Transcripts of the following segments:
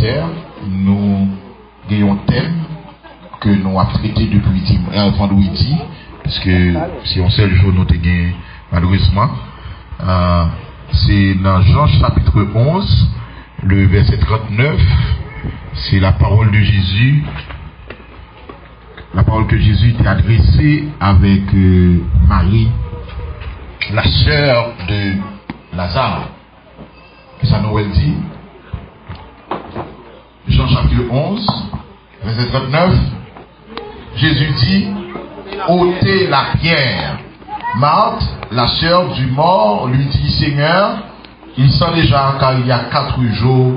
ministère, nous avons un thème que nous avons traité depuis vendredi, parce que c'est un seul jour nous avons gagné, malheureusement. C'est dans Jean chapitre 11, le verset 39, c'est la parole de Jésus, la parole que Jésus était adressée avec Marie, la sœur de Lazare. Et ça nous dit, Jean chapitre 11, verset 39, Jésus dit, ôtez la pierre. Marthe, la sœur du mort, lui dit, Seigneur, il sent déjà car il y a 4 jours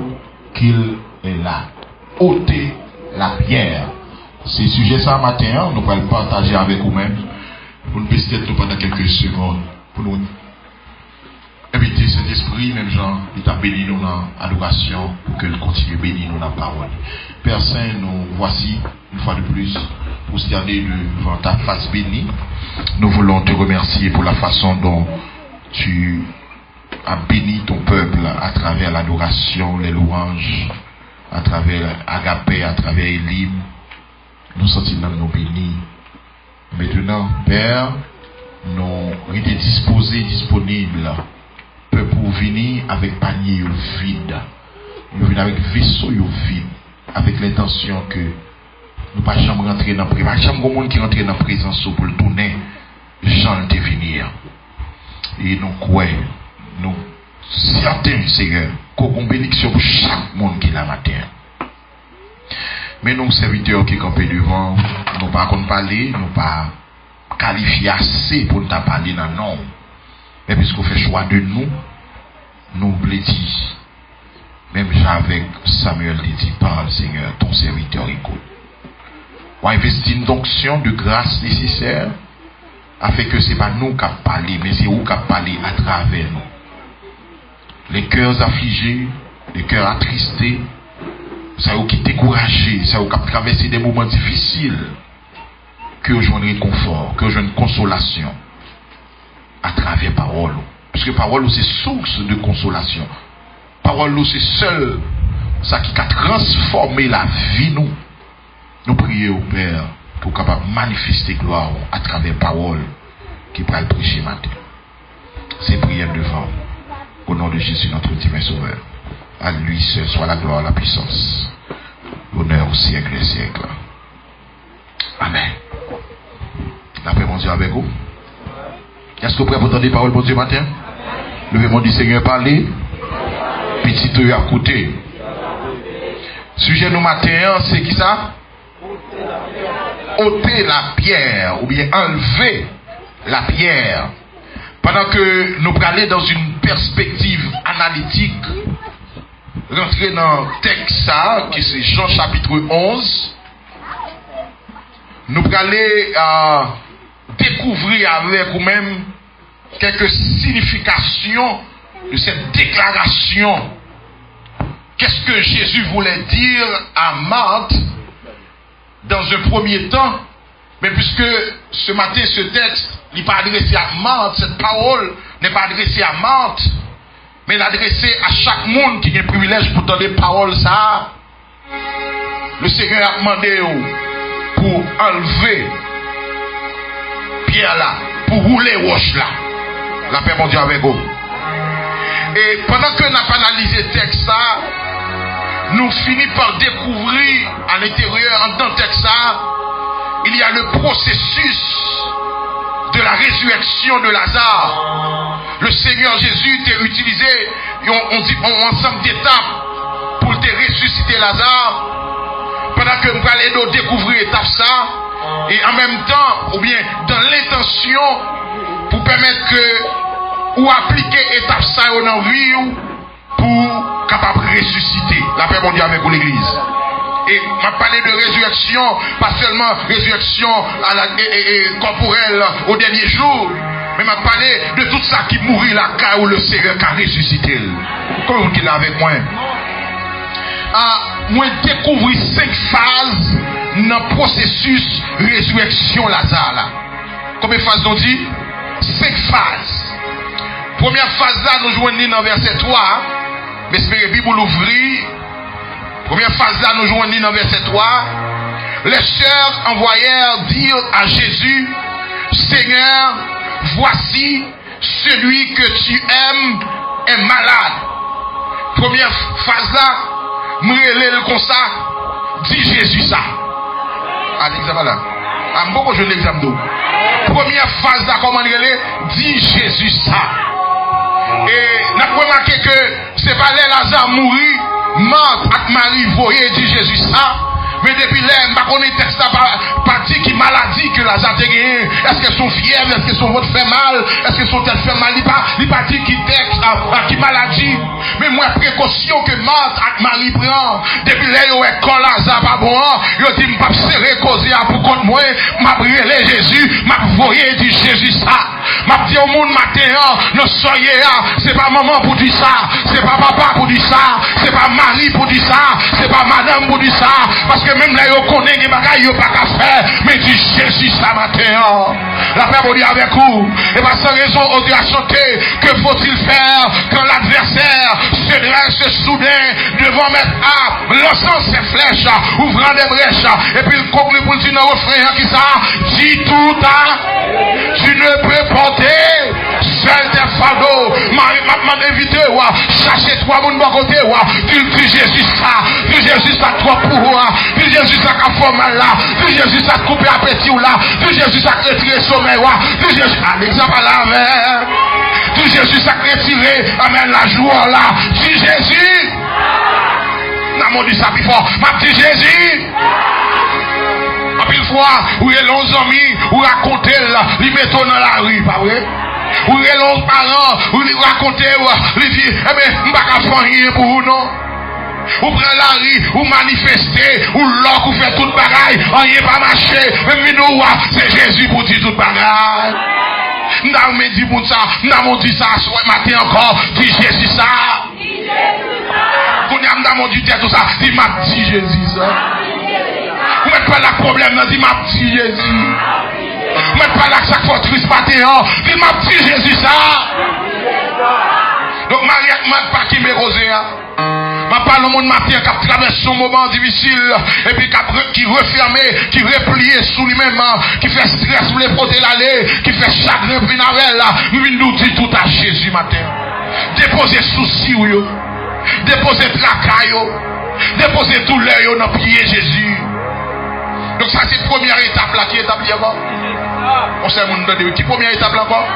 qu'il est là. Ôtez la pierre. C'est sujet ça matin, nous allons le partager avec vous-même. Pour nous baisser nous pendant quelques secondes. Pour nous inviter cet esprit, même Jean, il t'a béni nous dans l'adoration, pour qu'il continue à bénir nous dans la parole. Père Saint, nous voici, une fois de plus, pour se garder devant ta face bénie. Nous voulons te remercier pour la façon dont tu as béni ton peuple à travers l'adoration, les louanges, à travers Agapé, à travers Elim. Nous sentons nous bénis. Maintenant, Père, nous sommes disposés, disponibles, pour venir avec panier vide. Nous venons avec vaisseau vide, avec l'intention que nous ne pas jamais rentrer dans la présence. Pas jamais monde qui rentre dans la présence pour le tourner, Jean de venir. Et nous croyons, nous certains, Seigneur, qu'on a une bénédiction pour chaque monde qui est là matin. Mais nous, serviteurs qui campent devant, nous ne pouvons pas parler, nous ne pouvons pas qualifier assez pour nous parler dans le nom. Mais puisqu'on fait choix de nous, nous voulons dire, même avec Samuel dit, parle Seigneur, ton serviteur écoute. On investit une onction de grâce nécessaire, afin que ce n'est pas nous qui parlons, mais c'est vous qui parlez à travers nous. Les cœurs affligés, les cœurs attristés, ça vous qui découragé, ça vous qui traversé des moments difficiles, que vous joignez réconfort, que vous joignez consolation à travers parole. Parce que parole c'est source de consolation. Parole c'est seul ça qui a transformé la vie nous. Nous prions au Père pour capable manifester gloire à travers parole qui va le prêcher matin. C'est prière devant au nom de Jésus notre ultime sauveur. À lui seul soit la gloire, la puissance, l'honneur au siècle et siècle. Amen. La paix, mon Dieu, avec vous. Est-ce que vous pouvez entendre les paroles, mon Dieu, matin? Levez-moi du Seigneur, parler. Petit œil à côté. Sujet nous matin, c'est qui ça? Ôter la pierre, ou bien enlever la pierre. Pendant que nous allons dans une perspective analytique, rentrer dans le texte, qui c'est Jean chapitre 11, nous allons découvrir avec vous-même quelques significations de cette déclaration. Qu'est-ce que Jésus voulait dire à Marthe dans un premier temps? Mais puisque ce matin, ce texte n'est pas adressé à Marthe, cette parole n'est pas adressée à Marthe, mais l'adresser à chaque monde qui a le privilège pour donner parole ça. Le Seigneur a demandé pour enlever pierre là, pour rouler roche là. La paix, mon Dieu, avec vous. Et pendant que nous avons analysé le texte ça, nous finissons par découvrir à l'intérieur, dans le texte ça, il y a le processus de la résurrection de Lazare. Le Seigneur Jésus t'a utilisé un ensemble d'étapes pour te ressusciter Lazare. Pendant que nous allons découvrir l'étape ça, et en même temps, ou bien dans l'intention, pour permettre que, ou appliquer l'étape ça dans la vie, pour capable ressusciter. La paix, mon Dieu, avec vous, l'église. Et m'a parlé de résurrection, pas seulement résurrection à la, corporelle au dernier jour, mais m'a parlé de tout ça qui mourit là, car où le Seigneur a ressuscité. Comment vous êtes avec moi? Moi, découvrir 5 phases dans le processus résurrection Lazare là. Combien de phases on dit? 5 phases. Première phase là, nous jouons dans verset 3. Mais espérez Bible l'ouvrir Première phase là, nous jouons dans verset 3. Les sœurs envoyèrent dire à Jésus, Seigneur, voici celui que tu aimes est malade. Première phase là, m'relève comme ça, dit Jésus ça. Ah, l'examen là. Ah, beaucoup je l'examen d'eau. Première phase là, comment il dit Jésus ça. Et nous avons remarqué que c'est pas les Lazare mourir, Marthe et Marie voyaient dit Jésus ça. Mais depuis là, je ne sais pas si c'est parti qui maladie que Lazare a gagné. Est-ce qu'elles sont fièvres? Est-ce que son ventre fait mal? Est-ce que son tête fait mal? Il n'est pas dit qui maladie. Mais moi, précaution que Marthe et Marie prend. Depuis là, quand Lazare pas bon, il dit, je ne vais pas serrer causer pour contre moi. Je vais brûler Jésus. Je vais voyer du Jésus ça. Je vais dire au monde matin, nous soyez là. Ce n'est pas maman pour dire ça. Ce n'est pas papa pour dire ça. Ce n'est pas Marie pour dire ça. Ce n'est pas madame pour dire ça. Parce que même là, ils connaissent des bagages, ils n'ont pas qu'à faire. Mais dit Jésus ce matin. La paix vous dit avec vous. Et pas sans raison, on dit à chanter. Que faut-il faire quand l'adversaire se dresse soudain devant mettre à lançant ses flèches, ouvrant des brèches. Et puis il conclut pour dire dans le refrain qui ça. Dis tout à. Tu ne peux porter seul tes fardeaux. M'a invité, chercher trois moun bon côté. Tu dis Jésus ça. Tu Jésus ça trop pour moi. Tu Jésus ça qui fait mal là. Tu Jésus ça coupe appétit là. Tu Jésus ça retire le sommeil. Tu Jésus, l'exemple là, amen. Tu Jésus ça retire, amen, la joie là. Tu Jésus. N'a dit ça plus fort. M'a dit Jésus. En pile fois, où est l'on amis, ou raconter là, les mettons dans la rue, pas vrai? Où est l'on parents, ou les raconter, ou les dit, eh bien, je ne vais pas faire rien pour vous, non? Ou prendre la rue, ou manifester, ou l'or, ou faire toute bagaille, rien pas marcher, même nous, c'est Jésus pour dire toute bagaille. Nous avons dit pour ça, nous avons dit ça, ce matin encore, dit Jésus ça. Nous avons dit tout ça, dit m'a dit Jésus ça. Vous mettez pas là problème, dit m'a dit Jésus. Vous mettez pas là que ça fait triste matin, dit m'a dit Jésus ça. Donc Mariette m'a pas qui m'est rosé. Je parle au monde matin qui traverse son moment difficile et puis qui refermé, qui replié sous lui-même, qui fait stress pour les porter l'aller, qui fait chagrin pour venir nous dit tout à Jésus matin. Déposez soucis, déposez tracaille, déposez douleur dans le pied Jésus. Donc ça c'est la première étape là qui est établie avant. On sait mon de qui première étape là encore?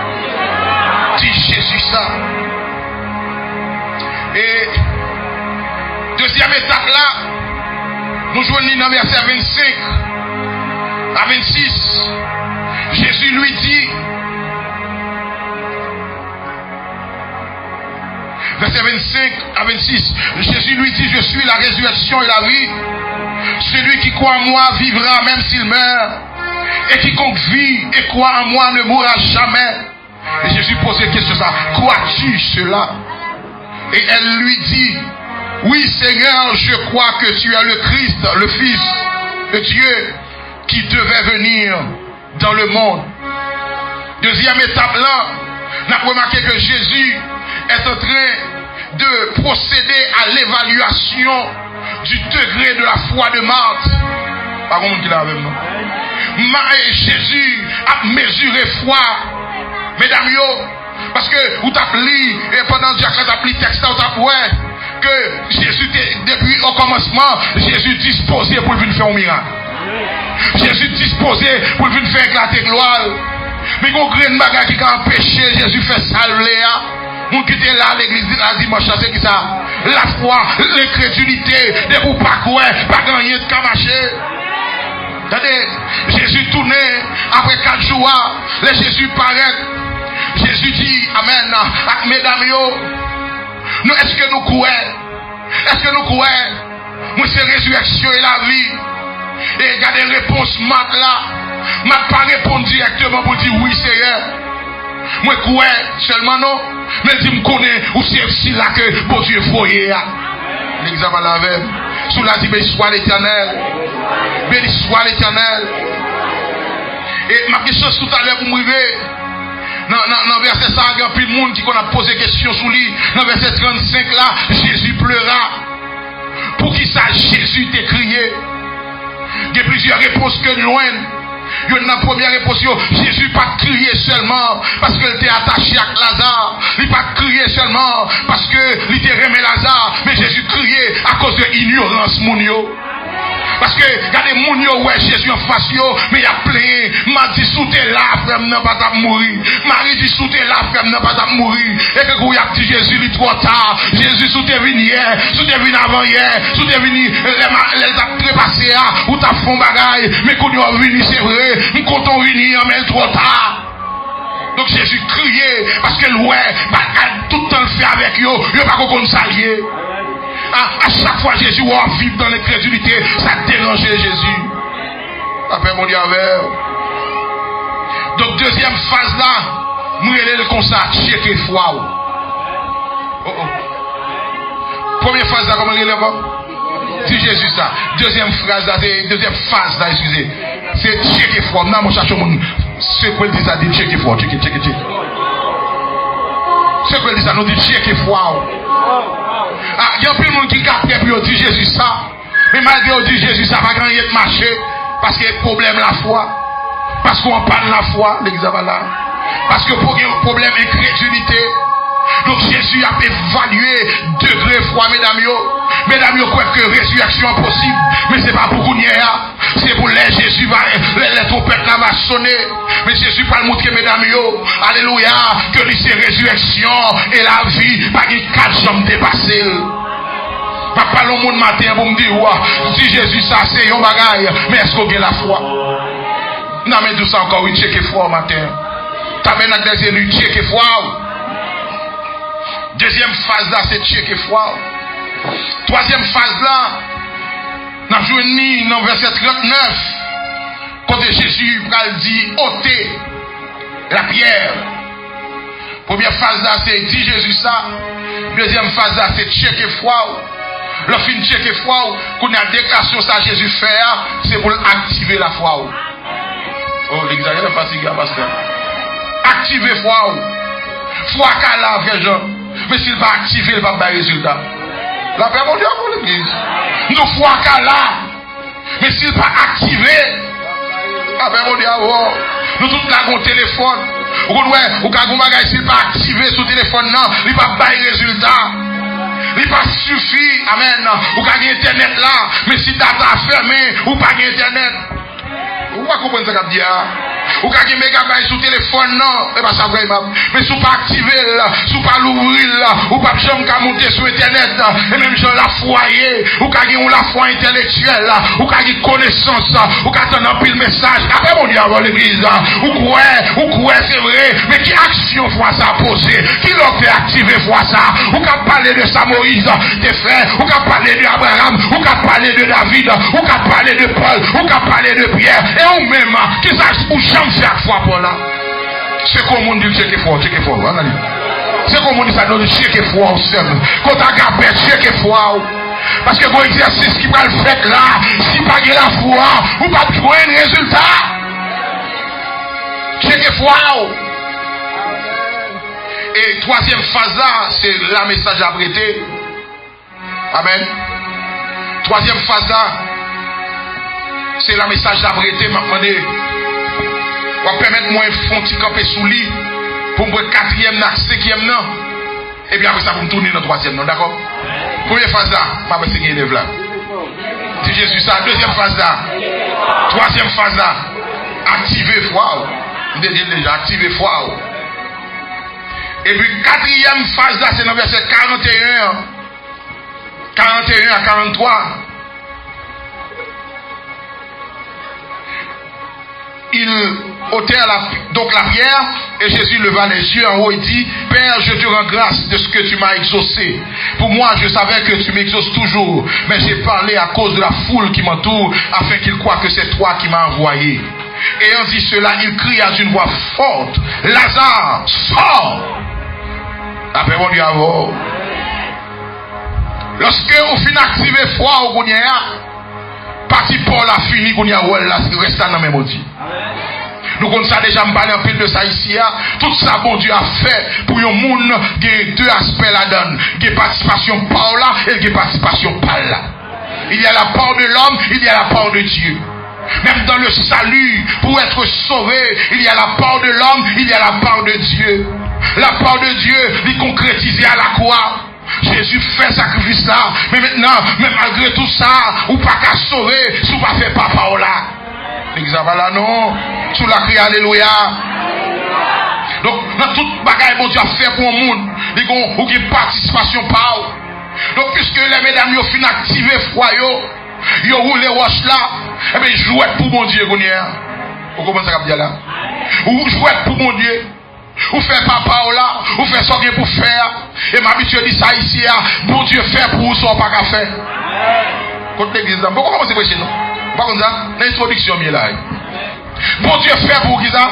Dit Jésus ça. Et deuxième étape là, nous jouons dans verset 25 à 26. Jésus lui dit, verset 25 à 26, Jésus lui dit, je suis la résurrection et la vie. Celui qui croit en moi vivra même s'il meurt. Et quiconque vit et croit en moi ne mourra jamais. Et Jésus pose la question ça, crois-tu cela? Et elle lui dit, oui Seigneur, je crois que tu es le Christ, le Fils de Dieu, qui devait venir dans le monde. Deuxième étape là, on a remarqué que Jésus est en train de procéder à l'évaluation du degré de la foi de Marthe. Par contre, qui avec moi. Jésus a mesuré foi. Mesdames, parce que vous t'avez lu, et pendant que tu as lu le texte, vous avez que Jésus, depuis au commencement, Jésus disposé pour venir faire un miracle. Jésus disposé pour venir faire éclater gloire. Mais quand il y a une bagarre qui a empêché, Jésus fait salver. Vous qui êtes là à l'église la dimanche, c'est qui ça? La foi, l'incrédulité, de vous pas quoi, pas gagner de camacher. Attendez, Jésus tourné après 4 jours, les Jésus paraît. Jésus dit, amen, mesdames, nous, est-ce que nous croyons? Est-ce que nous croyons? Moi, c'est résurrection et la vie. Et regardez la réponse, Marc là. Marc pas répondre directement pour dire oui, Seigneur. Moi, crois seulement non. Mais dis, me connais, ou c'est aussi là que bon Dieu foyer. L'examen la veille. Sous la dit, béni soit l'Éternel. Béni soit l'Éternel. Et ma question tout à l'heure pour m'arriver. Dans verset 5, il y a plus de monde qui a posé question sur lui. Dans verset 35 là, Jésus pleura. Pour pour qui ça Jésus t'a crié. Il y a plusieurs réponses que nous loin. Il y a une première réponse, Jésus pas crié seulement parce qu'il était attaché à Lazare. Il pas crié seulement parce qu'il était remis Lazare. Mais Jésus crié à cause de l'ignorance mounio. Parce que regardez mounio ouais Jésus en face yo, mais il y a plein. M'a dit sous tes là, frère n'a pas mourir. Marie dit sous tes là, frère n'a pas mourir. Et que vous y a dit Jésus il est trop tard. Jésus sous tes venu hier, sous tes venu avant hier, sous tes venu les a trépassé ou t'as fond bagaille, mais quand on venu c'est vrai, quand on venu mais il est trop tard. Donc Jésus criait parce que ouais, tout le temps le fait avec yo, yo pas qu'on s'allier. À chaque fois Jésus va vivre dans l'incrédulité, ça dérangeait Jésus. Après mon Dieu avec. Donc deuxième phase là, nous allons comme ça, checker foi. Première phase là, comment il est? Si Jésus ça. Deuxième phase là, excusez. C'est checker foi. Non, mon cherche mon. Ce qu'on dit ça dit checker foi, checker. Ce qu'on dit ça nous dit checker foi. Il y a plein de monde qui capte et dit Jésus ça. Mais malgré dit Jésus ça va gagner de marcher. Parce qu'il y a un problème la foi. Parce qu'on parle la foi, l'examen là. Parce que pour qu'il y ait un problème d'incrédulité. Donc Jésus a évalué degré foi, mesdames yo. Mesdames yo croient que résurrection est possible. Mais c'est pas pour qu'on y ait. C'est pour les Jésus va, les trompettes là va sonner. Mais Jésus va le montrer, mesdames yo. Alléluia. Que c'est résurrection et la vie. Pas qu'il y ait 4 jambes dépassées. Pas parler au monde matin pour me dire, si Jésus ça c'est un bagaille. Mais est-ce qu'on a la foi? Non, mais tout ça encore, oui, checker foi au matin. T'as bien des élus, checker foi. Deuxième phase là, c'est checker foi. Troisième phase là, nous avons joué dans verset 39, quand Jésus dit ôtez la pierre. Première phase là, c'est dit Jésus ça. Deuxième phase là, c'est checker foi. Le fin checker foi, qu'on a déclaration ça Jésus fait, c'est pour activer la foi. Oh, l'exagère est facile, pasteur. Activer foi. Foi qu'à la vraie gens. Mais s'il va activer, il va avoir résultat. La paix mon Dieu pour l'église. Nous foi qu'à là. Mais s'il va activer, la paix mon Dieu, nous tous là mon téléphone. Ou quand vous bagage s'il va activer sur téléphone non, il va avoir résultat. Il va suffire, amen. Ou quand internet là, mais si data fermé, ou pas internet. Vous pas comprendre ce qu'il y a. Ou quand il y a mégabytes sur téléphone, non, et bien ça vraiment. Mais si vous pas activer là, si vous pas l'ouvrir là, ou pas jamais monter sur internet là, et même sur la foyer, ou quand il y a la foi intellectuelle là, ou quand il y a connaissance là, ou quand il y a un pile message, après mon Dieu avant l'église là, ou quoi c'est vrai, mais qui action foi ça poser, qui l'a fait activer foi ça, ou quand parler de ça Moïse, tes frères, ou quand parler de Abraham, ou quand parler de David, ou quand parler de Paul, ou quand parler de Pierre, et ou même, qui ça ou jamais faire foi pour là. C'est comme on dit checker foi, c'est comme on dit ça donne checker foi aussi. Quand tu as gardé checker foi. Parce que bon exercice qui va le faire là, si pas de la foi, ou pas de jouer un résultat. Checker foi. Et troisième phase là, c'est la message à prêter. Amen. Troisième phase là, c'est la message à prêter. On va permettre moi de faire un petit camper sous lit pour me quatrième, cinquième, non. Et bien après ça, pour me tourner dans le troisième, non, d'accord? Première phase là, pas de cinquième élève là. Si Jésus ça, deuxième phase là. Troisième phase là, activer foi. Je dis déjà, activer foi. Et puis quatrième phase là, c'est dans verset 41 à 43. Il ôtait donc la pierre et Jésus leva les yeux en haut et dit: Père, je te rends grâce de ce que tu m'as exaucé. Pour moi, je savais que tu m'exauces toujours, mais j'ai parlé à cause de la foule qui m'entoure afin qu'ils croient que c'est toi qui m'as envoyé. Ayant dit cela, il cria d'une voix forte: Lazare, sors! Après mon Dieu, lorsque on finit d'activer foi au Gounia, parti Paul a fini Gounia, il reste dans le même outil. Nous connaissons déjà parlé un peu de ça ici. Tout ça, bon Dieu a fait pour un monde qui a deux aspects là-dedans. Il y a participation par là et il y a participation par là. Il y a la part de l'homme, il y a la part de Dieu. Même dans le salut, pour être sauvé, il y a la part de l'homme, il y a la part de Dieu. La part de Dieu, il concrétisé à la croix. Jésus fait sacrifice là, mais maintenant, même malgré tout ça, ou pas qu'à sauver, si vous pas fait papa ou là. L'examen là, non. Sous la crie, alléluia. Donc, dans toute bagaille, bon Dieu a fait pour le monde, il y a une participation par eux. Donc, puisque les mesdames ont fini activer foi, ils ont roulé roche là, et bien, jouez pour mon Dieu, vous comprenez ça qu'il y a là? Ou jouez pour mon Dieu. Ou fait papa ou là, ou fait ce qu'il pour faire. Et m'habitude dit ça ici, bon Dieu fait pour vous, ça pas qu'à faire. Contre l'église, pourquoi commencer à prêcher non? Par contre, ça, l'introduction est là. Bon Dieu fait pour vous, ça.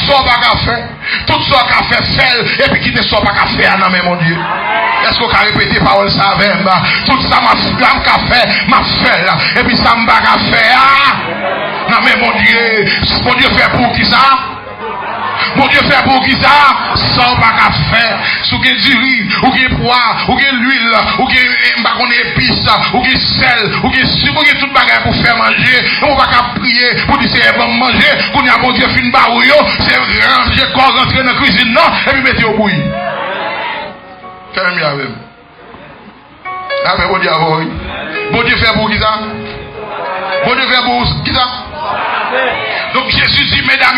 Ça pas qu'à faire. Tout ça qu'a fait, fait, et puis quitter ça pas qu'à faire, non mais mon Dieu. Est-ce qu'on a répété parole ça avec moi? Tout ça m'a fait, m'a fait là. Et puis ça m'a qu'à faire. Non mais mon Dieu fait pour qui ça? Mon Dieu fait pour qui ça? Ça pas qu'à faire. Si vous avez du riz, ou vous avez poids, ou vous avez l'huile, ou vous avez épices, ou vous avez sel, ou vous avez sucre, ou vous avez tout bagage pour faire manger. On va qu'à prier pour dire c'est bon manger. Qu'on y a mon Dieu fin barouillon, c'est ranger corps rentrer dans la cuisine, non, et puis mettez au bouilli. Quand même, il y a même. Ah, mais bon Dieu, bon Dieu fait pour qui ça? Bon Dieu fait pour qui ça? Donc Jésus dit, mesdames,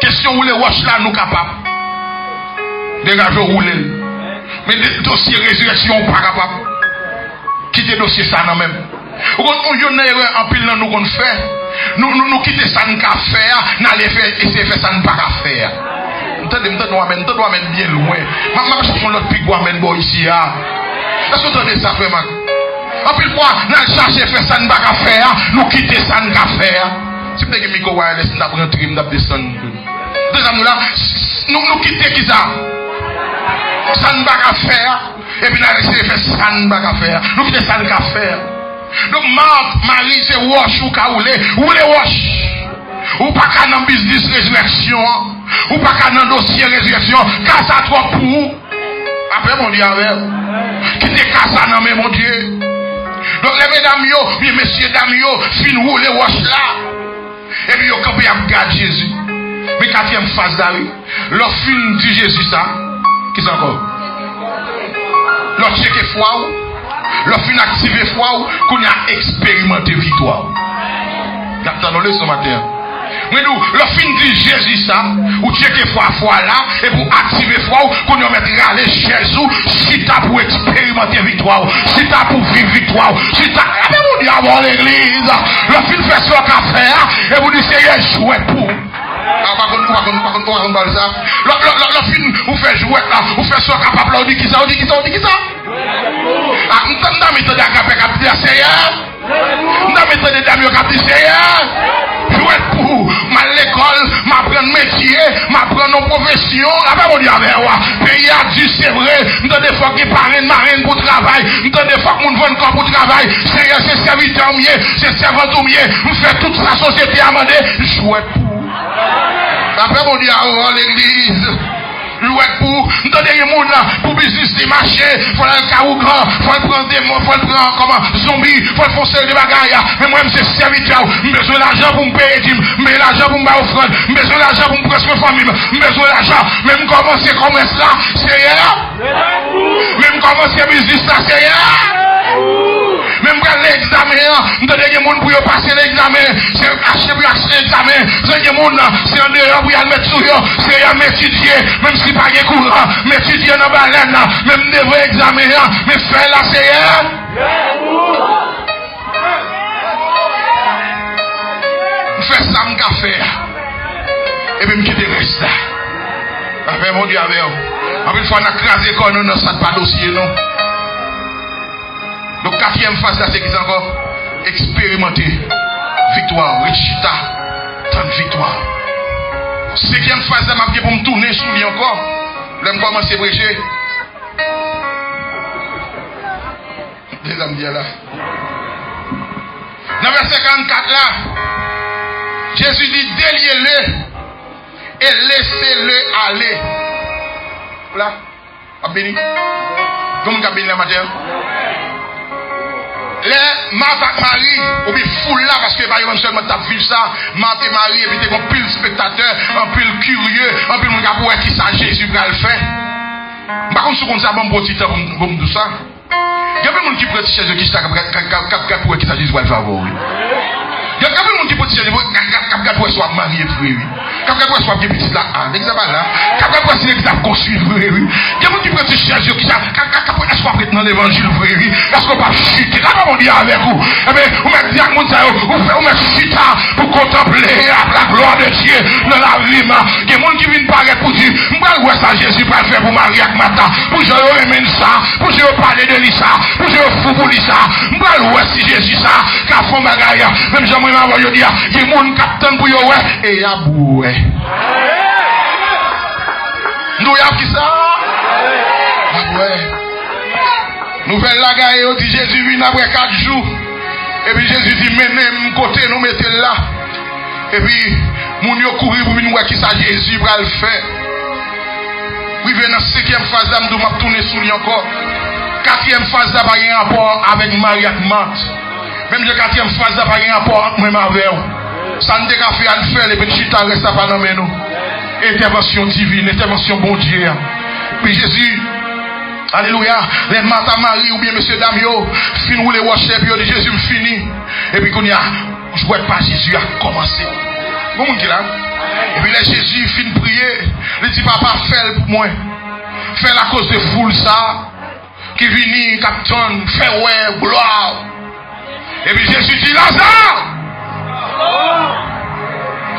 question où les roches là nous capables. Dégagez rouler. Mais les dossiers résurrection pas capables. Quittez le dossier ça non même. On y a une erreur en pile nous qu'on fait. Nous quitter ça nous qu'à faire, n'allez faire essayer faire ça nous pas qu'à faire. Nous amène bien loin. Maman cherche l'autre pic amène bon ici là. Est-ce que vous entendez ça vraiment? En pile fois, nous chercher faire ça nous pas qu'à faire, nous quitter ça nous qu'à faire. Si vous avez un micro wireless, nous avons rentré, nous avons descendu. Deuxième là, nous quittons qui ça? Ça ne va pas faire. Et puis nous avons essayé de faire ça ne va pas faire. Nous quittons ça ne va pas faire. Donc Marthe, Marie, c'est wash ou ka roule wash. Ou pas qu'à dans business résurrection. Ou pas qu'à dans dossier résurrection. Casse à toi pour vous. Après mon Dieu avec. Quittez casse à dans mon Dieu. Donc les mesdames, les messieurs dames, fin roule wash là. Et puis, quand vous regardez Jésus, mais quatrième phase d'arrêt, leur film dit Jésus ça, qui c'est encore? Leur checker foi, leur film activer foi, qu'on a expérimenté victoire. Attendons-le ce matin. Mais nous, leur film dit Jésus ça, ou checker foi là, et pour activer foi, qu'on a mettre aller Jésus, si t'as pour expérimenter victoire, si t'as pour vivre victoire, si t'as. Mais vous dites avant l'église, leur film fait ce qu'a fait, et vous dites c'est jouer pour. Par contre, ça. Le film, vous faites jouer là, vous faites ce capable là, on dit qui ça, on dit qui ça, on dit qui ça. Ah, nous avons mis des agapés qui ont dit nous avons mis des dames qui ont dit jouer pour ma l'école, m'apprendre métier, m'apprendre nos professions. Après, on dit avec moi, pays a dit c'est vrai, nous avons des fois qui parlent marine pour travail, nous avons des fois qui nous vendent corps pour travail, c'est serviteur mieux, c'est servant mieux, nous faisons toute la société à demander, jouer pour. Après, on dit à l'église. Jouer pour, nous donnons des gens là, pour business, des marchés, il faut le carreau grand, il faut le prendre des mots, il faut le prendre comme zombie, il faut le foncer des bagailles. Mais moi, c'est serviteur, j'ai besoin d'argent pour me payer, j'ai besoin d'argent pour me faire offrande, j'ai besoin d'argent pour me presque famille, j'ai besoin d'argent, même commencer commerce là, c'est rien. Même commencer business là, c'est rien. Même quand l'examen, nous donnons des gens pour passer l'examen, c'est acheter pour acheter l'examen, c'est des gens, c'est un dehors pour y aller mettre sur eux, c'est un étudier, même si pas de courant, mais étudier dans la baleine, même des vrais examens, mais faire la CR. Nous faisons ça, nous faire. Et puis nous quittons le reste là. Après, mon Dieu, avec vous. Après, une fois, on a crasé quand nous n'avons pas de dossier, non. Donc, quatrième phase là, c'est qu'ils ont encore expérimenté victoire, réchita, tant de victoire. Cinquième phase là, je vais pour me tourner sous lui encore. Là, je commence à prêcher. Déjà, me dire là. Dans verset 44 là, Jésus dit déliez-le et laissez-le aller. Là, à béni. Comment on a béni la matière? Les Marthe et Marie, ou bien foule là, parce que par exemple seulement tu as vu ça, Marthe et Marie, et puis tu as un pile spectateur, un pile curieux, un pile mon gars qui ça Jésus va le faire. Par contre, si on ça, bon petit temps, bon tout ça. Il y a plein de monde qui prend chez eux qui ça, pour qui ça Jésus va le faire. Il y a plein de monde qui prend chez eux, pour soit marié, frère. Pour soit bien petit là, l'exemple là. Pour si l'exemple construit, frère. Il y a des gens qui prend chez eux qui ça, pour soit prêt dans l'évangile, frère. Est-ce qu'on va chuter? Là, on dit avec vous. Eh bien, vous mettez bien monde ça, vous mettez chuter pour contempler la gloire de Dieu dans la vie. Il y a des gens qui viennent paraître pour dire, moi, où est-ce que Jésus va le faire pour Marie avec Martha? Pour je remène ça, pour je parler de lui ça, pour je fou pour lui ça. Moi, où est-ce que Jésus ça, qu'a fait bagaille, même si moi, je vais dire, il y a des gens qui attendent pour eux, et il y a boué. Nous, il y a qui ça? Nouvelle lagaille, on dit Jésus vient après 4 jours. Et puis Jésus dit, menez côté, nous mettez là. Et puis, mon yo courir pour venir voir qui ça Jésus va le faire. Oui, bien dans 5e phase, je vais tourner sous lui encore. 4e phase, ça n'a pas un rapport avec Marie et Marthe. Même la 4e phase, ça n'a pas un rapport avec moi avec vous. Ça ne fait qu'à faire, les petits chita restent pas dans nous. Intervention divine, intervention bon Dieu. Puis Jésus, alléluia, les Martha Marie ou bien monsieur Damio, fin ou les worship, yo dit Jésus fini. Et puis qu'on y a, je vois pas Jésus a commencé. Bon monde qui là. Et puis là Jésus fin prier, il dit papa fais pour moi. Fais la cause de foule ça qui vini captain, fais ouais gloire. Et puis Jésus dit Lazare!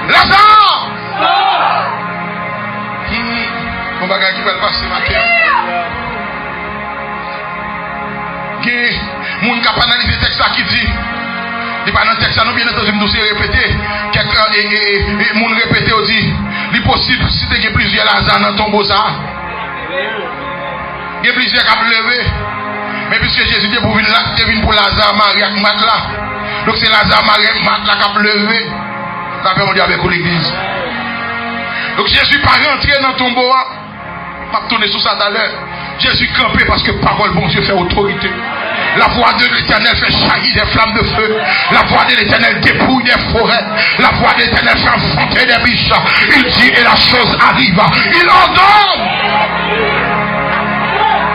Lazare! Mon bagage qui va le passer matin. Moun qui a analysé le texte qui dit, il pas dans le texte, nous bien entendu nous répéter. Quelqu'un moun répéter dit, il possible si tu as plusieurs Lazare dans ton beau ça. Il y a plusieurs qui ont levé. Mais puisque Jésus dit pour venir pour Lazare, Marie et Marthe là. Donc c'est Lazare, Marie et Marthe là qui ont levé. Ça fait mon Dieu avec l'église. Donc Jésus pas rentré dans ton tombeau. Je vais tourner sur ça tout à l'heure. Jésus campé parce que parole bon Dieu fait autorité. La voix de l'Éternel fait jaillir des flammes de feu. La voix de l'Éternel dépouille des forêts. La voix de l'Éternel fait enfanter des biches. Il dit et la chose arrive. Il ordonne.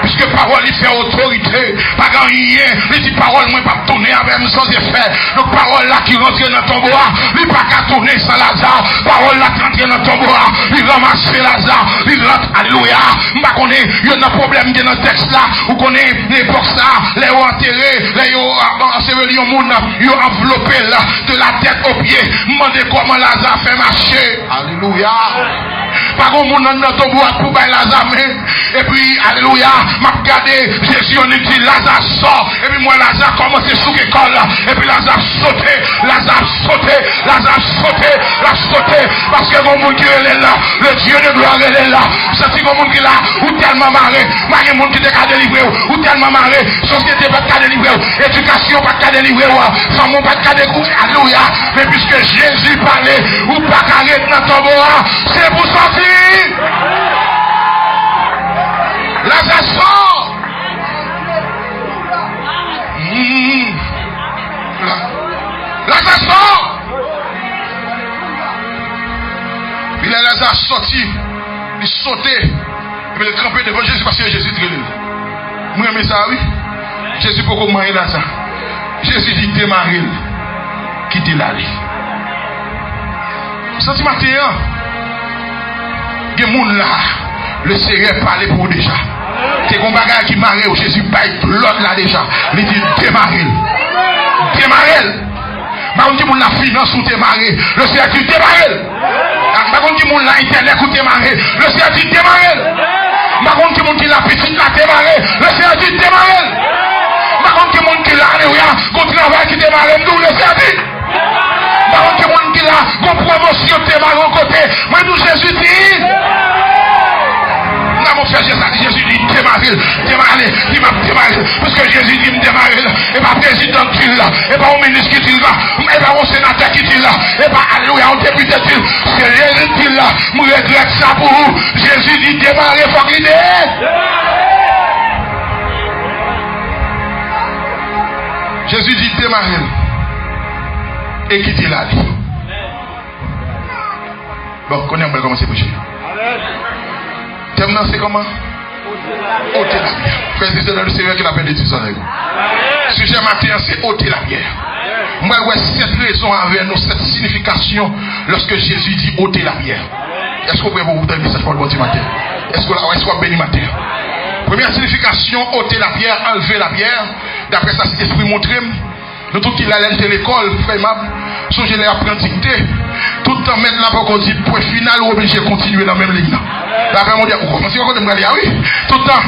Puisque parole il fait autorité, pas grand rien, il dit parole moi pas tourner avec moi sans effet. Donc parole là qui rentre dans ton bois, il pas qu'à tourner sans Lazare. Parole là qui rentre dans ton bois, il ramasse Lazare, il rentre, alléluia. M'pas connaît, il y a un problème dans le texte là, ou connaît l'époque ça, les ont enterré, les ont enseveli au monde, ils ont enveloppé là, de la tête aux pieds. Demandez comment Lazare fait marcher. Alléluia. Par contre, mon nom dans ton bois pour bailler Lazare, et puis, alléluia, m'a regardé, Jésus, on dit Lazare sort, et puis moi, Lazare commence sous l'école, et puis Lazare sauté, parce que mon monde qui est là, le Dieu de gloire est là, c'est mon monde qui est là, ou tellement marré, il monde qui est délivré, ou tellement marré, société pas de délivrer, éducation pas de délivrer, famille pas de découvrir, alléluia, mais puisque Jésus parlait, ou pas carré dans ton bois, c'est pour sortir. Lazare sort. Lazare sort. Puis là, Lazare sorti, il sautait, et puis il campait devant Jésus parce que Jésus trélé. Vous aimez ça, oui? Jésus peut comment il a ça? Jésus dit démarrer, quittez l'aller. Senti matin, il y a des gens là, le Seigneur parlait pour déjà. C'est un bagage qui marre où Jésus baille l'autre là déjà. Il dit démarrer. Démarrer. Par contre, il y a la finance ou démarrer. Le Seigneur dit démarrer. Par contre, il y a l'internet ou démarrer. Le Seigneur dit démarrer. Par contre, il y a la petite là démarrer. Le Seigneur dit démarrer. Par contre, il y a qui là, qu'on travaille qui démarre. Le Seigneur dit. Par contre, il y a qui là, qu'on promotion démarre en côté. Moi, nous Jésus dit. Mon frère Jésus dit démarrer, parce que Jésus dit démarrer, et pas président qui là, et pas un ministre qui là, et pas un sénateur qui là, et pas alléluia un député qui là, c'est Jésus qui là, je regrette ça pour vous. Jésus dit démarrer, faut qu'il Jésus dit démarrez et quittez la vie. Bon, on va commencer à prêcher. Thème, c'est comment? Ôter la bière. Frère, c'est dans le Seigneur qui l'appelle des tisons. Sujet matin, c'est ôter la bière. Moi, ouais, cette raison avec nous, cette signification, lorsque Jésus dit ôter la bière. Est-ce que vous pouvez vous donner un message pour le bon matin? Est-ce que vous avez béni matin? Première signification, ôter la bière, enlever la bière. D'après ça, c'est esprit montré. Nous tous qui l'allons à l'école, frère Mab, songez les apprenticité. Tout le temps, mettre là pour qu'on dise point final, ou obligé de continuer dans la même ligne. D'après mon Dieu, vous commencez à me dire, ah oui, tout le temps.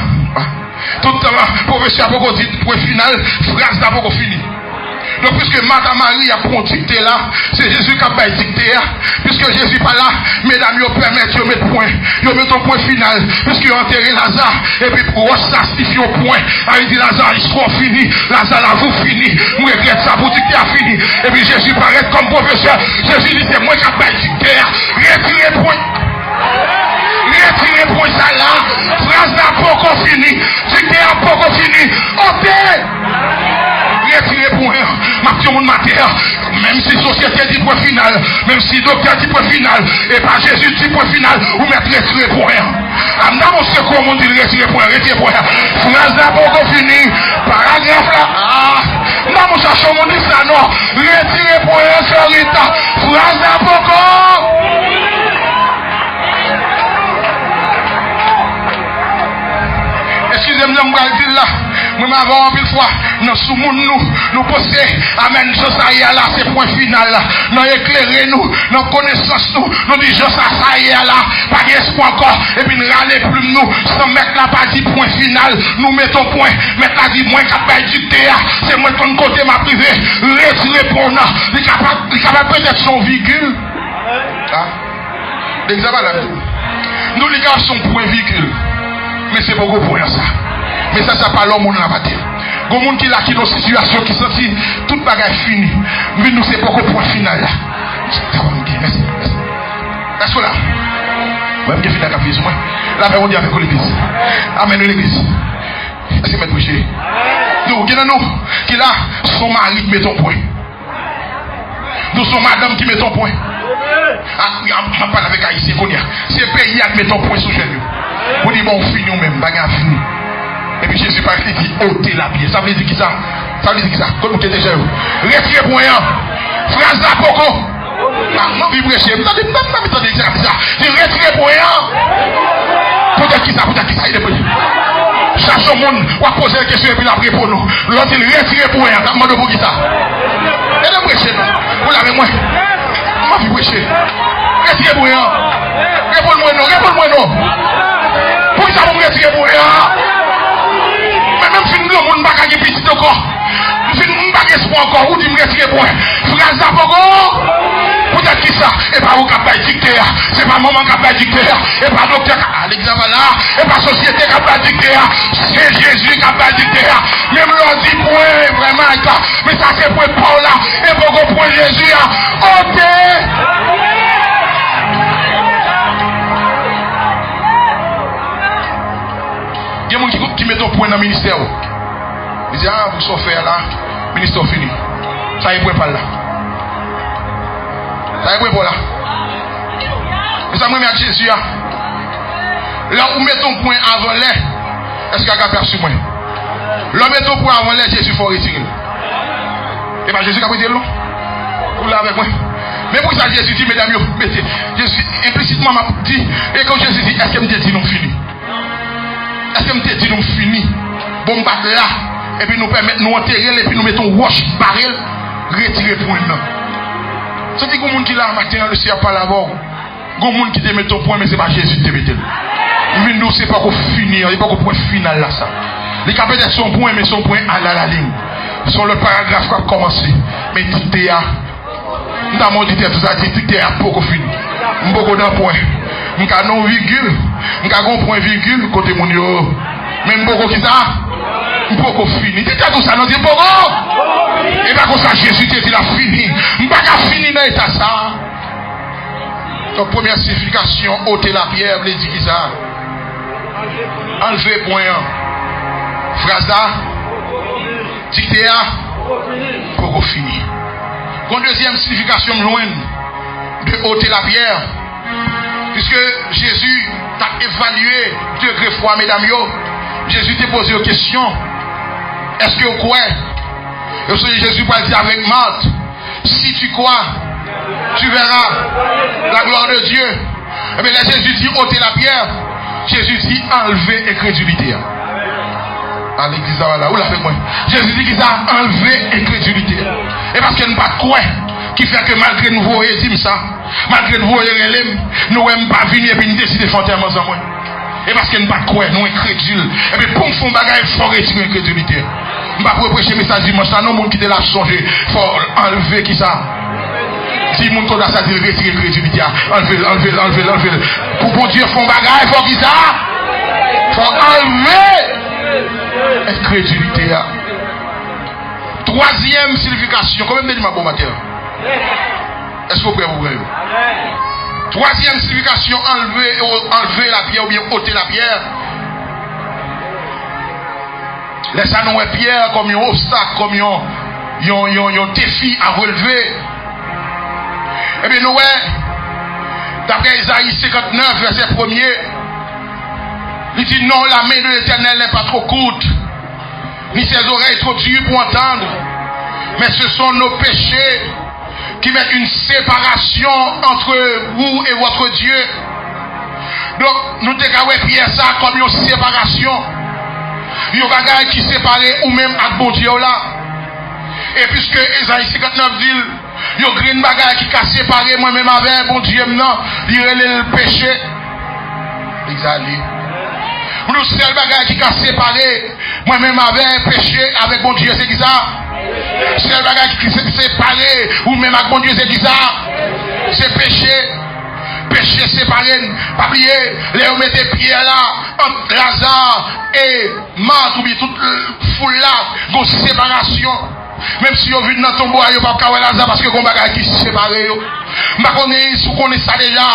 Tout le temps, professeur pour qu'on dise point final, phrase d'abord qu'on finit. Donc, puisque Madame Marie a dicté là, c'est Jésus qui a pas dicté là. Puisque Jésus pas là, mesdames, ils permettent de mettre point. Ils mettent un point final. Puisqu'ils ont enterré Lazare, et puis pour ça, signifie au point. Il dit Lazare, ils seront finis. Lazare, là, vous fini. Vous regrettez ça, vous dictez à fini. Et puis Jésus paraît comme professeur. Jésus dit, c'est moi qui a pas dicté là. Retirez point. Retirez point ça là. Phrase n'a pas encore fini. Dicté n'a pas encore fini. Ôtez. Retirez point, même si la société dit point final, même si le docteur dit point final, et pas Jésus dit point final, ou mettre retirer point. Amna mon secours, on dit retirer point. Phrase d'abord fini, paragraphe là, non, mon chercheur, on dit ça, non, retirez point, Sorita, phrase d'abord. Excusez-moi, je vais dire là. Nous m'avons en pile fois. Nous sommes nous possédons. Amen. Josaïa là, c'est point final là. Nous éclairez nous. Nous connaissance nous. Nous disons ça y est là. Pas d'espoir encore. Et puis nous râlons plus nous. Sans mettre là pas dit point final. Nous mettons point. Mettre là dit moins qu'à pas dicter. C'est moi qui côté ma privée. Retirez pour nous. Il est capable peut-être son virgule. L'examen là. Nous les gars sont point virgule. Mais c'est beaucoup pour ça. Mais ça pas l'homme on l'a battu. Gon monde qui là qui dans situation qui senti toute bagaille fini. Mais nous c'est beaucoup point final là. Merci. Est-ce que là même qui finit la capille moi. Là on dit avec l'église. Amen l'église. Est-ce que mettre prêcher. Nous nous qui là son mari met ton point. Nous sommes madame qui met ton point. On parle avec Haïtien c'est pays qui met ton point sur genou. On dit bon, on finit nous-mêmes, bagarre fini. Et puis Jésus parle, il dit ôtez la bière. Ça veut dire qui ça? Ça veut dire qui ça? Comme vous êtes déjà où? Retirez pour rien. Phrase là, Coco. Non, vibrez chez vous. Vous avez dit ça. Retirez pour rien. Peut-être qui ça? Peut-être qui ça? Il est petit. Chaque monde, on va poser la question et puis après pour nous. L'autre, il retire pour rien. Comment de vous qui ça? Et de prêcher. Vous l'avez moins. Comment vous prêchez? Retirez pour rien. Réponds-moi non. Pour ça, vous me retirez pour rien. Mais même si nous ne pas gagner petit encore, si nous ne pas gagner encore, vous dites me retirer pour rien. Phrase d'abord, peut-être qui ça, et pas vous qui avez dicté, c'est pas maman qui a dicté, et pas docteur, l'examen là, et pas société qui a dicté, c'est Jésus qui a dicté. Même leur dit point, vraiment, mais ça c'est point Paul là, et beaucoup point Jésus, ok. Il y a des gens qui mettent un point dans le ministère. Ils disent, vous savez faire là, le ministère fini. Ça y est, point pas là. Ça y est, point pas là. Mais ça me met à Jésus. Là où mettons un point avant l'air, est-ce qu'il y a un aperçu moi? Là où mettons un point avant l'air, Jésus faut retirer. Et bien Jésus a pris l'eau. Vous l'avez avec moi. Mais pour ça, Jésus dit, mesdames, mettez. Jésus implicitement m'a dit, et quand Jésus dit, est-ce que me dit non fini? Est-ce que me dit nous fini? Bon, bat là, et puis nous permettons nous enterrer, et puis nous mettons wash barrel, retirer point là. C'est dit que les gens qui là matin, le ciel pas là-bas. Les gens qui te mettent au point, mais c'est pas Jésus qui te met. Nous, c'est pas qu'on finit, il n'y a pas qu'on point final là ça. Les cas peut-être son point, mais son point à la ligne. Sur le paragraphe qui a commencé. Mais dicté à. Nous avons dit tout ça, dicté à beaucoup fini. Beaucoup d'un point. Nous avons non virgule. Nous avons point virgule côté mon yo. Même beaucoup qui ça. Beaucoup fini. Dites tout ça, nous disons beaucoup. Et pas comme ça, Jésus te dit la fini. Nous pas fini dans l'état ça. Donc première signification, ôter la pierre, les dit qui ça. Enlever point. Phrase là. Dicté à. Pour qu'on finisse. Une deuxième signification de ôter la pierre. Puisque Jésus t'a évalué degré foi, mesdames. Jésus t'a posé une question. Est-ce que vous croyez? Jésus va dire avec Marthe, si tu crois, tu verras la gloire de Dieu. Et bien là, Jésus dit ôter la pierre. Jésus dit enlever l'incrédulité. À l'église là, où l'a fait moi? Jésus dit qu'il a enlevé l'incrédulité. Et parce que nous pas de quoi qui fait que malgré nous voyons dire ça, malgré nous voyons nous n'aimons pas venir et puis nous décider de faire tellement sans moi. Et parce que nous pas de quoi, nous incrédules. Et puis pour nous faire un bagage, il faut retirer l'incrédulité. Je ne vais pas prêcher message dimanche, non, monde qui te l'a changé, il faut enlever qui ça. Si mon tour ça dit retirer l'incrédulité, enlever. Pour bon Dieu faire un bagage, il faut qui ça? Il faut enlever l'incrédulité. Troisième signification, quand même dit ma bonne matière. Est-ce que vous pouvez vous voir? Troisième signification, enlever la pierre ou bien ôter la pierre. Laissez nous une pierre comme un obstacle, comme un défi à relever. Eh bien, nous, d'après Isaïe 59, verset 1er, il dit non, la main de l'Éternel n'est pas trop courte, ni ses oreilles trop dures pour entendre, mais ce sont nos péchés qui mettent une séparation entre vous et votre Dieu. Donc, nous dégageons pierre ça comme une séparation. Il y a un bagage qui sépare ou même avec bon Dieu là. Et puisque Isaïe 59 dit, il y a un bagage qui a séparé moi-même avec bon Dieu maintenant, il y a le péché. Exactement. Nous c'est le bagage qui a séparé moi-même avec péché, avec bon Dieu, c'est qui ça? C'est le bagage qui s'est séparé ou même avec bon Dieu, c'est qui ça? C'est péché. Péché séparé. Pas oublier, les hommes mettaient pierre là, entre Lazare et Marthe, ou bien toute foule là, une séparation. Même si vous venez dans ton bois, vous ne pouvez pas Lazare parce que vous avez un bagage qui s'est séparé. Je connais ça déjà.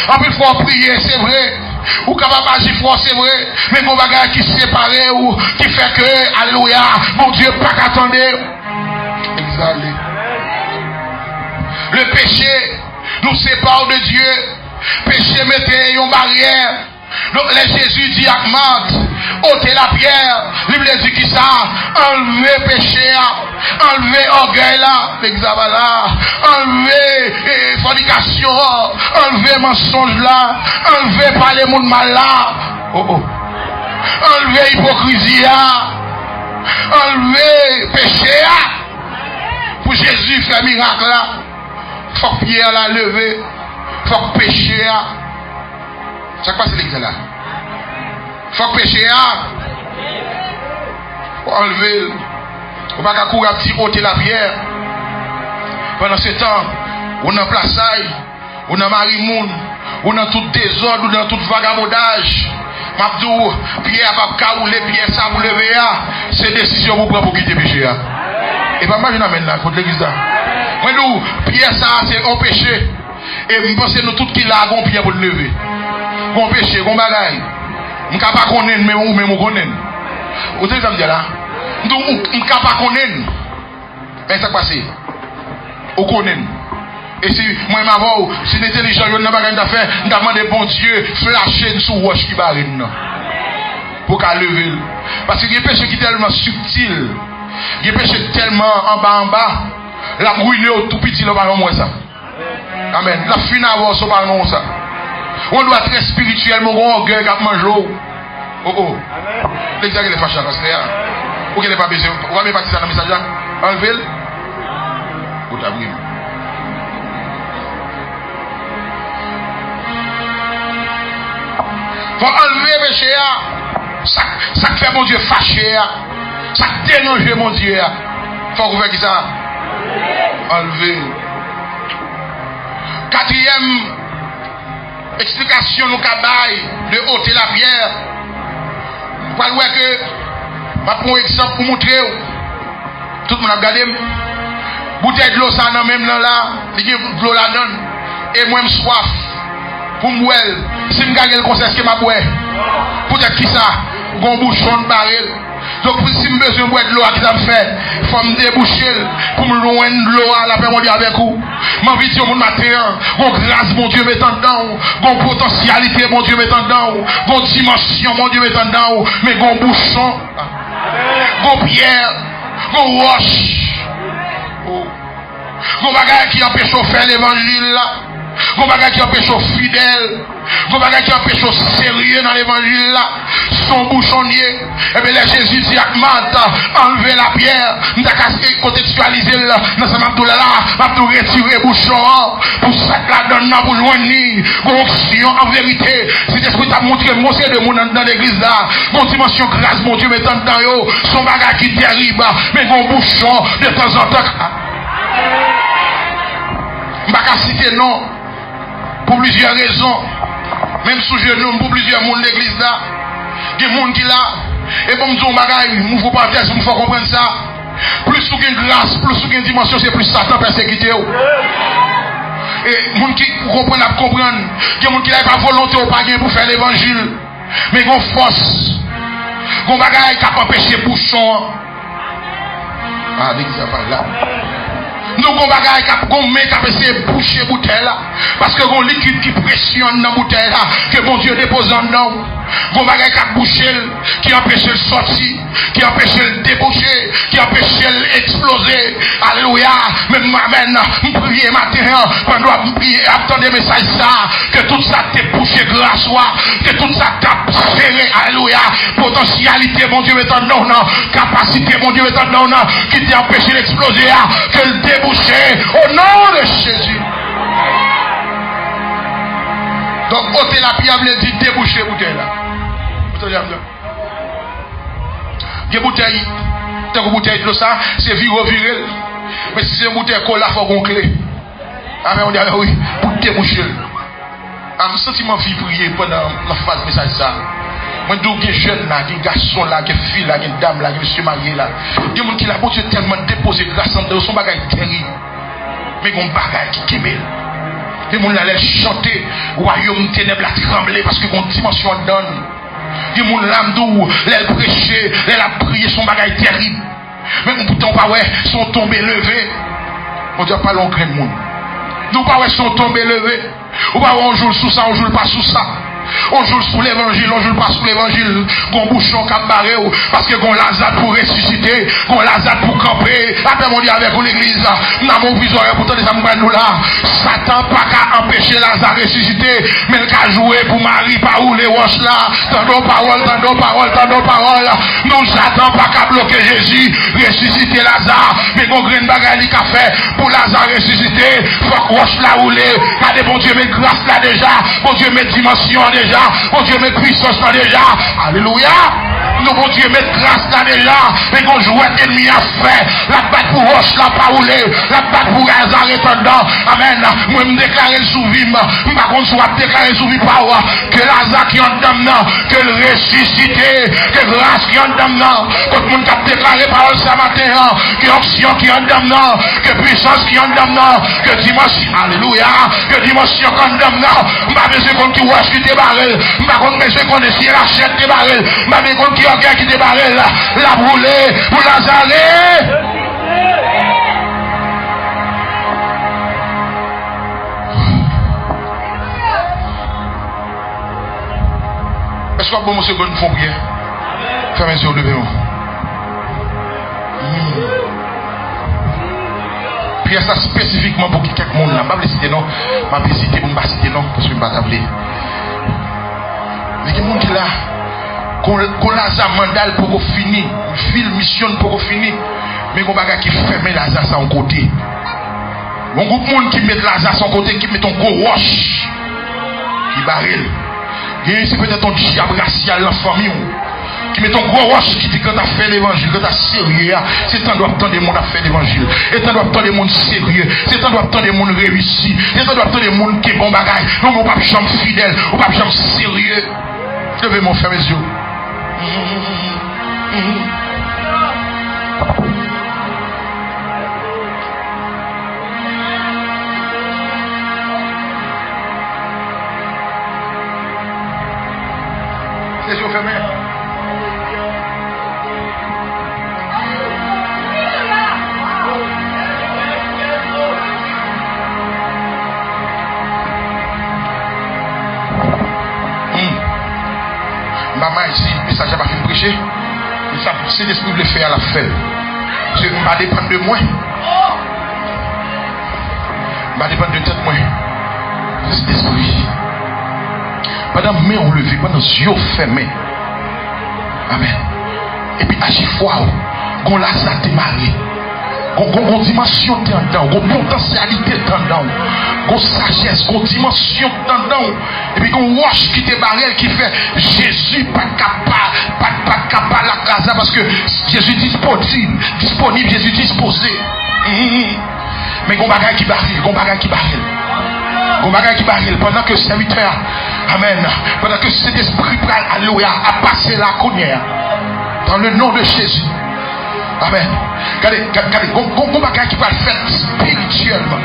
En plus, il faut prier, c'est vrai. Ou capable d'agir fort, c'est vrai. Mais il y a un bagage qui s'est séparé ou qui fait que, alléluia, mon Dieu, pas qu'attendre. Exalé. Le péché nous sépare de Dieu. Péché mettait une barrière. Donc, Jésus dit à Marthe, ôtez la pierre. Bible dit qui ça? Enlevez péché, enlevez orgueil là, l'examen là, enlevez fornication, enlevez mensonge là, enlevez parler monde mal là. Enlevez hypocrisie là, enlevez péché là. Pour Jésus faire miracle là, faut que pierre la lever, faut que péché là. Ça passe l'examen là. Faut que péché là. Faut enlever. On va pas courir à petit ôter la pierre. Pendant ce temps, on a plaçaille, on a marimoun, on a tout désordre, on a tout vagabondage. Mabdou, pierre va caouler, pierre ça vous lever. C'est décision vous prendre pour quitter péché. Et pas mal, je n'amène là, contre l'église là. Moi, nous, pierre ça, c'est un péché. Et je pense que nous tous qui là, on pierre pour le lever. On péché, on bagaille. Je ne peux pas connaître, mais on même connaît. Vous savez ce que je dis là? Donc, on ne peut pas connaître. Mais ça passe. On connaît. Et si moi, si l'intelligence, je n'ai pas rien à faire, je demande bon Dieu, flasher sur roche qui barre. Pour qu'elle leve. Parce qu'il y a des péchés qui sont tellement subtils. Il y a des péchés tellement en bas. La brûlée au tout petit, là, par moins ça. Amen. La fin avant, ça, par non ça. On doit être spirituellement, on orgueil quand mange l'eau. Oh. L'examen est fâché, parce que là. Ou qu'elle n'est pas besoin. On va me passer ça dans le message là. Enlevez-le. Ou t'abris. Faut enlever le péché. Ça fait mon Dieu fâché. Ça dérange mon Dieu. Faut qu'on fasse qui ça? Enlever. Quatrième explication nous cabaye de ôter la pierre. Vous pouvez voir que, je vais prendre un exemple pour montrer. Tout le monde a regardé. Bouteille de l'eau, ça n'a même là. Il y a de l'eau là-dedans. Et moi, je soif. Pour me boire. Si je gagne le conseil, est-ce que je bois? Peut-être qui ça? Gon bouchon de baril. Donc, si je besoin de boire de l'eau, qu'est-ce que ça me fait? Il faut me déboucher pour me loin de l'eau à la paix mondiale avec vous. Ma vie, mon matin, mon grâce, mon Dieu, mettant dedans, mon potentialité, mon Dieu, mettant dedans, mon dimension, mon Dieu, mettant dedans, mais mon bouchon, mon pierre, mon roche, mon bagage qui empêche de faire l'évangile là. Mon bagage qui empêche aux fidèles, mon bagage qui empêche aux sérieux dans l'évangile là, son bouchonnier. Et bien là, Jésus dit à Marthe, enlevez la pierre, nous avons cassé, contextualiser là, dans ce moment là, nous retirer bouchon, pour ça que la donne pour joindre, onction en vérité. Si l'esprit t'a montré, mon c'est de monde dans l'église là, mon dimension grâce, mon Dieu mettant dans yo, son bagage qui terrible, mais mon bouchon de temps en temps. Je ne vais pas citer non. Pour plusieurs raisons, même sous genou, pour plusieurs monde de l'église là, il y a des gens qui là, et pour me dire, il ne faut pas faire, il faut comprendre ça. Plus ou une grâce, plus ou une dimension, c'est plus Satan persécuté. Et les gens qui comprennent, il y a des gens qui n'ont pas volonté ou pas pour faire l'évangile, mais ils ont force, ils ont des choses qui empêchent les bouchons. Ah, l'église n'a pas là. Nous avons des choses qui ont essayé de boucher bouteille là. Parce que nous avons un liquide qui pressionne dans la bouteille là. Que mon Dieu dépose en nous. Nous avons des choses qui ont bouché, qui empêchent le sortir, qui empêchent le déboucher, qui empêchent l'exploser. Alléluia. Même m'amène, je prie matin, pendant que prier, attendez le message ça. Que tout ça t'est bouché grâce à toi. Que tout ça t'a serré. Alléluia. Potentialité, mon Dieu, est en nous. Capacité, mon Dieu, est en nous. Qui t'a empêché d'exploser. Que le déboucher au nom de Jésus. Donc, ôtez la pierre, vous dit déboucher la bouteille là. Vous entendez bien? Des bouteilles, tant que bouteille de l'eau, ça, c'est virer. Mais si c'est une bouteille cola, il faut qu'on clé. Ah, mais on dit, oui, pour déboucher. Un sentiment vie prier pendant la phase de message ça. Moi, je dis, jeunes là, des garçons là, des filles là, des dames là, des monsieur mariés là. Des gens qui la bon Dieu tellement déposé grâce en eux, son bagage terrible. Mais ils ont un bagage qui kémel. Des gens là, les chanter, royaume ténèbres la trembler parce qu'ils ont une dimension donne. Des gens là, les prêcher, les prier, son bagage terrible. Mais pourtant, pas ouais, sont tombés levés. On dit pas l'on craint le monde. Nous pas ouais, sont tombés levés. Ou pas on joue sous ça, on joue pas sous ça. On joue sous l'évangile, on joue pas sous l'évangile. Gon bouchon cap barré parce que gon Lazare pour ressusciter, gon Lazare pour camper. Après mon Dieu avec l'église, n'a mon viseur pourtant des amours nous là. Satan pas qu'à empêcher Lazare ressusciter, mais il a joué pour Marie pas où les roches là. Tando parole. Nous Satan pas qu'à bloquer Jésus, ressusciter Lazare, mais gon grain bagaille qui a fait pour Lazare ressusciter, faut que roche là rouler. Regardez bon Dieu met grâce là déjà, bon Dieu met dimension déjà, bon Dieu met puissance là déjà. Alléluia. Nous bon Dieu met grâce là déjà. Mais qu'on joue ennemi à fait. La batte pour roche là pas rouler. La batte pour Lazare étendant. Amen. Moi me déclarer le souvime. Par contre soit déclarer souvime pas que Lazare qui en dedans, que le ressuscité, que grâce qui en dedans. Tout le monde qui a déclaré parole ce matin, que onction qui en dedans, que puissance qui en dedans, que dimension. Alléluia. Que dimension qui en dedans. M'a besoin qu'on qui roche qui débarre. M'a besoin qu'on essaie la chaîne débarre. M'a besoin qu'on qui orgueil qui débarre la brûler pour Lazare. Est-ce que bon monsieur nous font prier? Fermez les yeux, levez-vous. Prière ça spécifiquement pour quelqu'un monde là. Je ne vais pas citer non. Je vais citer pour ne pas citer non parce que je ne vais pas t'appeler. Mais il y a des gens qui là. Qu'on Lazare mandal pour finir, fil mission pour finir, mais qu'on bagarre qui ferme Lazare à son côté. Mon groupe monde qui met Lazare à son côté, qui met ton gros roche, qui barrel. Et c'est peut-être ton diable racial dans la famille, qui met ton gros roche qui dit que tu as fait l'évangile, que tu as sérieux, c'est temps doit attendre des monde à faire l'évangile, c'est temps doit attendre des monde sérieux, c'est temps doit attendre des monde réussi, c'est temps doit attendre des monde qui est bon bagaille, non, on pas jamais fidèle, on pas jamais sérieux. Levez mon frère mes yeux. Les yeux fermés. C'est l'esprit de le faire à la fête. Je ne vais pas dépendre de moi. Je ne vais pas dépendre de tête moi. C'est l'esprit. Pendant main on levé, pendant yeux fermés. Amen. Et puis à chaque fois, on l'a démarré. On dimension dedans, on potentialité dedans, on sagesse, on dimension dedans. Et puis on wash qui te barrel qui fait Jésus pas capable la grâce parce que Jésus disponible, Jésus disposé. Mais on bagaille qui barrel, on bagaille qui barrel pendant que serviteur, amen, pendant que cet esprit alléluia a passé la connaître dans le nom de Jésus. Amen. Regardez, on bagaille qui va le faire spirituellement.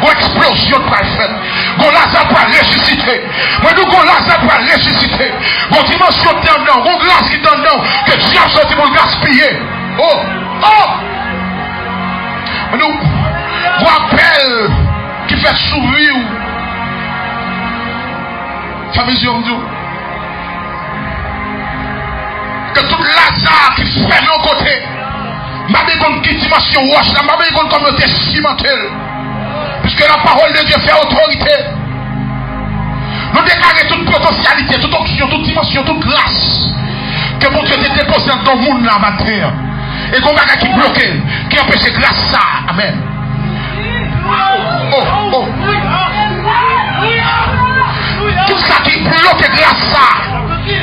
Une explosion va le faire. On Lazare va ressusciter. Moi, nous, on Lazare va ressusciter. Une dimension dedans, une grâce qui est dedans, que Dieu a sorti pour le gaspiller. Oh! Nous, on appelle qui fait sourire. Famille Dieu. Que tout Lazare qui fait nos côtés. Ma bégonne qui dimension wash la ma bégonne communauté cimentelle. Puisque la parole de Dieu fait autorité. Nous déclarons toute potentialité, toute option, toute dimension, toute grâce que mon Dieu t'est déposé dans le monde là matin. Et qu'on va qui bloque, qui empêche grâce ça. Amen. Tout ça qui bloque grâce ça.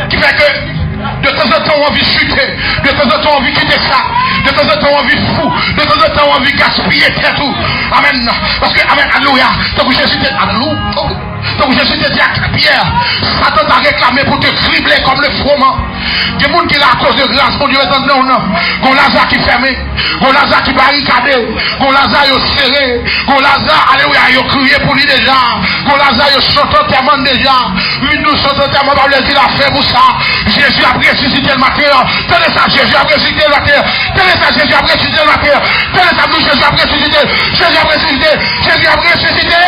Qui fait que de temps en temps on vit chuter, de temps en temps on vit quitter ça, de temps en temps on vit fou, de temps en temps on vit gaspiller tout. Amen. Parce que, amen, alléluia. Donc Jésus te dit à Pierre, Satan t'a réclamé pour te cribler comme le froment. Il y a des gens qui là à cause de grâce, mon Dieu est en non. Gon Lazare qui fermé, gon Lazare qui barricadé, gon Lazare yo serré, gon Lazare, alléluia, yo crié pour lui déjà, gon Lazare yo chanté tellement déjà, nous chantons tellement par le dire la fait pour ça. Jésus a ressuscité le matin, tenez ça, Jésus a ressuscité le matin, tenez ça, Jésus a ressuscité le matin, tenez ça, Jésus a ressuscité, Jésus a ressuscité, Jésus a ressuscité.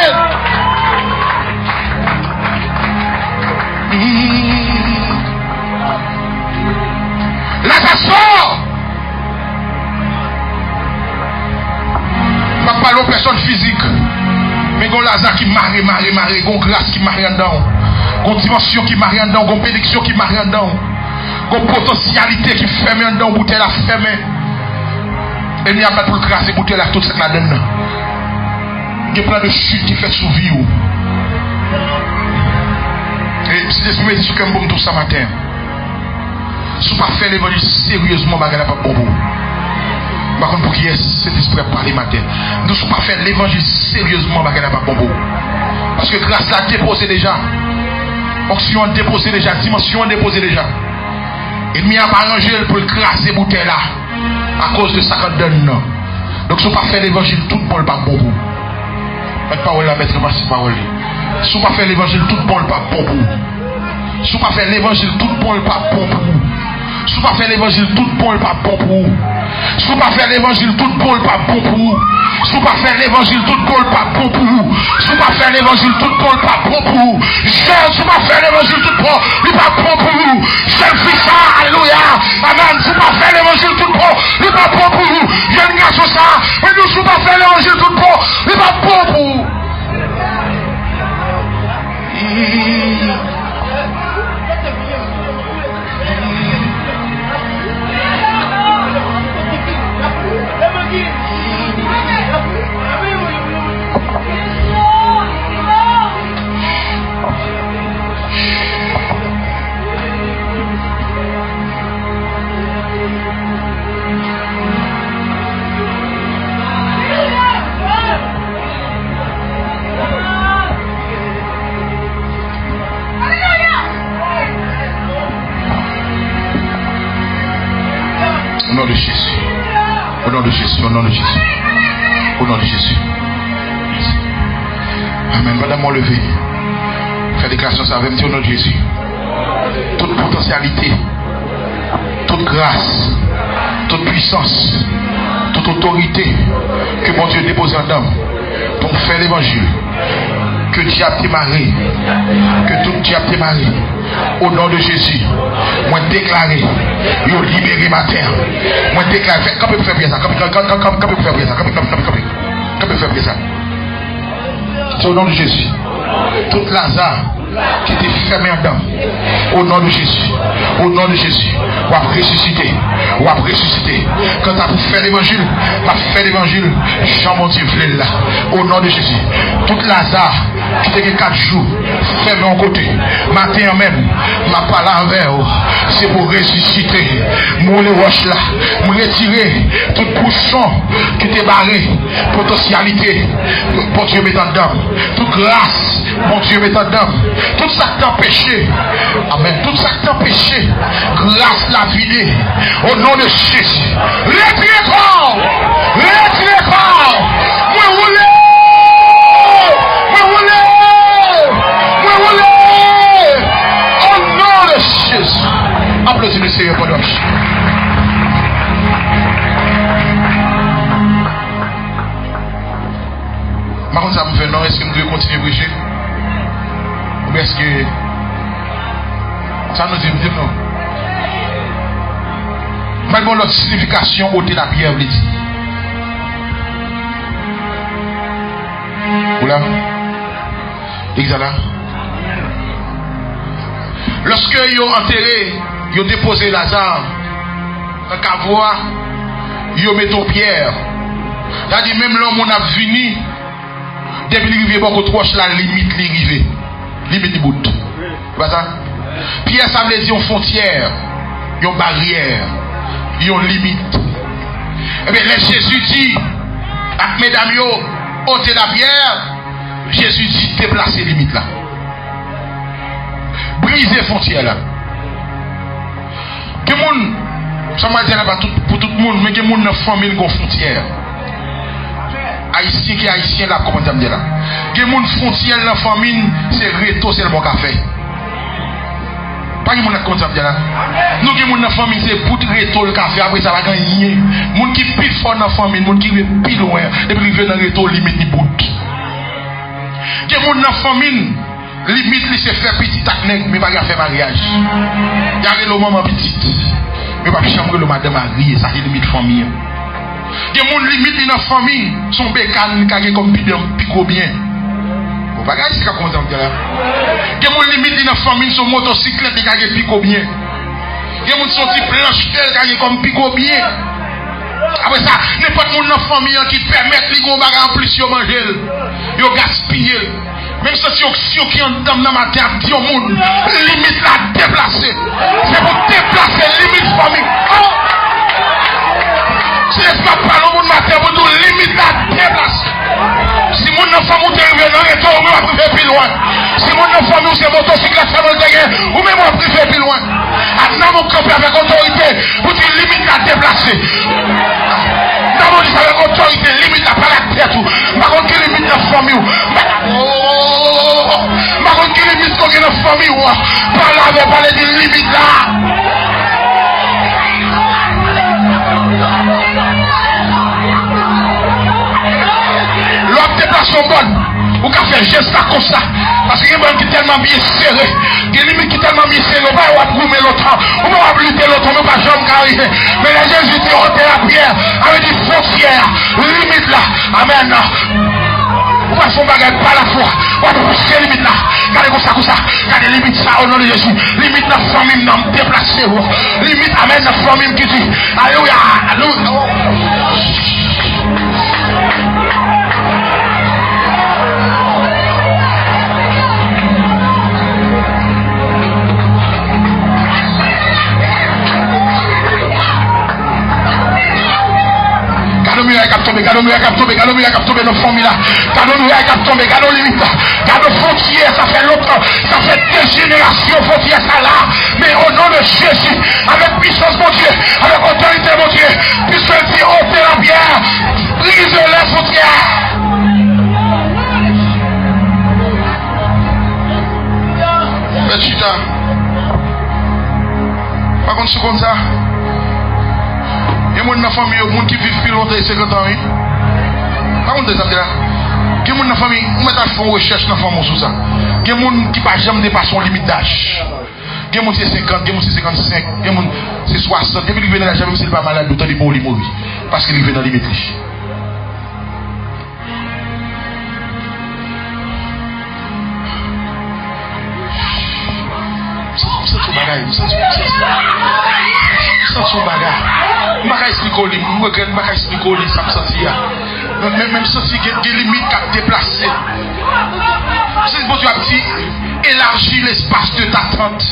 Lazare sort. Je ne parle pas aux personnes physiques. Mais il y a Lazare qui marre, il y a grâce qui marre dedans. Il y a dimension qui marre dedans, il y a bénédiction qui marre dedans. Il y a potentialité qui ferme dedans, bouteille la ferme. Et il n'y a pas pour le craser, bouteille la toute cette là-dedans. Il y a plein de chutes qui fait sourire. Et si l'esprit dit que je tout ça matin, si vous ne faites pas l'évangile sérieusement, je ne vais pas pour vous. Par contre, pour qui est cet esprit à parler matin, nous ne pas faire l'évangile sérieusement, je ne vais pas pour vous. Parce que grâce à déposé déjà, onction déposé déjà, dimension déposé déjà. Et il a arrangé pour le craser bouteille là, à cause de ça qu'on donne. Donc, si vous ne pas faire l'évangile, tout le monde pas pour vous. Votre parole la mettre ma parole. Si vous ne pas faire l'évangile, tout le monde pas pour vous. Si vous ne pas faire l'évangile, tout le monde pas pour vous. Si vous ne pas faire l'évangile, tout le monde pas pour vous. Si vous ne pas faire l'évangile, tout le monde pas pour vous. Si vous ne pas faire l'évangile, tout le monde pas pour vous. Si vous ne pas faire l'évangile, tout le monde pas pour vous. Si vous ne pas faire l'évangile, tout le monde pas pour vous. Jeune fils ça, alléluia. Amen. Si vous ne pas faire l'évangile, tout le monde pas pour vous. Jeune garçon ça, mais nous, si vous ne pas faire l'évangile, tout le monde pas pour vous. Au nom de Jésus. Au nom de Jésus. Au nom de Jésus. Au nom de Jésus. Amen. Madame, mon levé. Fais déclaration ça avec moi au nom de Jésus. Toute potentialité, toute grâce, toute puissance, toute autorité que mon Dieu dépose en dame pour faire l'évangile. Que diable démarré. Que tout diable démarré. Au nom de Jésus, moi déclarer, yo libéré matin. Moi déclarer, quand peut faire bien ça, quand peut faire bien ça, quand peut faire bien ça. C'est au nom de Jésus. Tout Lazare qui était fermé en dedans, au nom de Jésus, au nom de Jésus, on va ressusciter, on va ressusciter. Quand tu as fait l'évangile, tu as fait l'évangile, Jean mon Dieu, là, au nom de Jésus. Tout Lazare qui était 4 jours, fermé en côté, matin même, ma parole avec c'est pour ressusciter. Mon les roches là, me retirer tout bouchon qui était barré, potentialité, pour Dieu mettre en dedans, toute grâce, mon Dieu mettre en dedans. Tout ça qui t'a péché, amen, tout ça qui t'a péché, grâce la vie, au nom de Jésus. Retirez-toi, retirez-toi, moi roulez, au nom de Jésus. Applaudissez le Seigneur pour nous. Par contre, ça me fait non, est-ce que nous devons continuer à prêcher? Ou est-ce que ça nous dit non? Maintenant, l'autre signification ôter la pierre, vous dit. Voilà. Exala. Lorsque ils ont enterré, ils ont déposé Lazare dans le cavois, ils ont mis une pierre. C'est-à-dire, même l'homme on a fini, depuis qu'il arrive beaucoup trop, la limite l'arrivée. Limite du bout. C'est pas ça? Pierre, ça veut dire une frontière, une barrière, une limite. Et bien, Jésus dit, mesdames, ôtez la pierre. Jésus dit, déplacez les limites là. Brisez les frontières là. Que monde, ça m'a dit là pour tout le monde, mais que monde dans la famille qui a frontière. Haïtien qui est haïtien là, comment ça me dit là? Que monde frontière dans la famille, c'est réto, c'est le bon café. Pas que monde comme ça me dit là. Nous qui monde dans la famille, c'est bout réto le café, après ça va gagner. Monde qui pile fort dans la famille, monde qui est pile loin, depuis qu'il vient dans réto, limite ni bout. Que monde dans la famille, limite il se fait petit acné, mais pas faire mariage. Il y a le maman petite, mais pas chambre le madame mariée, ça c'est limite famille. Il y a des gens limite dans la famille, son bécane qui comme pico bien. Vous ne pouvez pas comment ça me dit là. Il y a des gens limite dans la famille, son motocyclette qui pico bien. Il y a des gens qui sont petits planches qui comme pico bien. Après ça, n'importe qui dans la famille qui permet les gens en plus de manger, ils gaspillent. Même si qui ont dans ma terre, dit au monde, limite la déplacer. C'est pour déplacer limite famille. Si n'est pas parler au monde matin, vous nous limite la déplace. Si mon enfant vous arrive dans le temps, vous va priver plus loin. Si mon enfant vous c'est motocyclette, ça va le gagner, vous même vous priver plus loin. Maintenant, mon camp avec autorité, vous dites limite la déplacer. Dans mon avec autorité, limite la pas la tête. Par contre, qui limite la famille. Par contre, qui limite la famille. Par là, vous parlez de limite là. L'autre déplacement bonne, ou qu'à faire geste comme ça, parce qu'il y a des gens qui sont tellement bien serrés, il y a des gens qui sont tellement bien serrés, on va pas l'autre, on va pas lutter l'autre, on va pas jamais carrer. Mais les Jésus dit, ôtez la pierre, avec des frontières, limite là, amen. On va faire un bagage par la foi, on va pousser limite là, regardez comme ça, regardez limite ça au nom de Jésus, limite la famille n'a pas déplacé, limite amen la famille qui dit, alléluia, alléluia. Gardons nos familles là. Gardons limite là. Gardons frontières, ça fait longtemps. Ça fait des générations frontières ça là. Mais au nom de Jésus, avec puissance mon Dieu, avec autorité mon Dieu, puisque Dieu ôtez la pierre, brise les frontières. Chita. Par contre, c'est comme ça. Il y a des gens dans la famille qui vivent plus longtemps que 50 ans. Par contre, ça veut dire Il y a des gens dans la famille, nous mettons une recherche dans la famille sur ça. Il y a des gens qui ne peuvent jamais dépasser son limite d'âge. Il y a des gens qui sont 50, il y a des gens qui sont 55, il y a des gens qui sont 60. Depuis qu'ils viennent dans l'âge, même s'ils ne sont pas malades, d'autant ils vont mourir. Parce qu'ils viennent dans la limite. C'est tout bagage. C'est tout bagage. Je ne vais pas expliquer ça me sentit. Même si il y a des limites qui déplacées. C'est bon, tu as dit élargir l'espace de ta tente.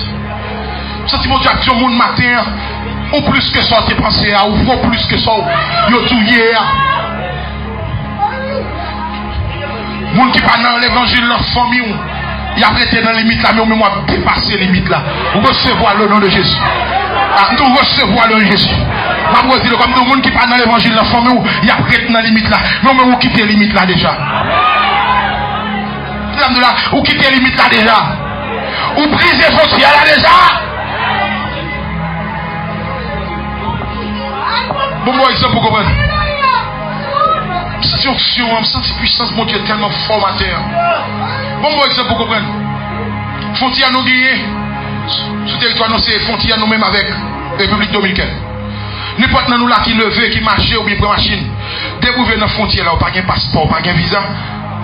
C'est bon, tu as dit au monde matin, ou plus que ça, tu pensé à, ou plus que ça, tu as tout hier. Monde qui parle dans l'évangile, dans la famille, il a prêté dans la limite là, mais on va dépasser la limite là. Vous recevoir le nom de Jésus. Nous recevoir le nom de Jésus. Je vais dire comme tout le monde qui parle dans l'évangile, dans la famille, il a prêté dans la limite là. Mais on va quitter la limite là déjà. Ou quitter la limite là déjà. Ou briser les frontières là déjà. Bon exemple pour comprendre. Situation, senti puissance, mon Dieu, tellement formateur. Bon exemple pour comprendre. Frontière nous gagner. Sous territoire nous c'est frontière nous même avec République Dominicaine. N'importe nous là qui levé, qui marche ou bien prend machine. Dès que vous venez dans la frontière là, vous n'avez pas de passeport, pas de visa, vous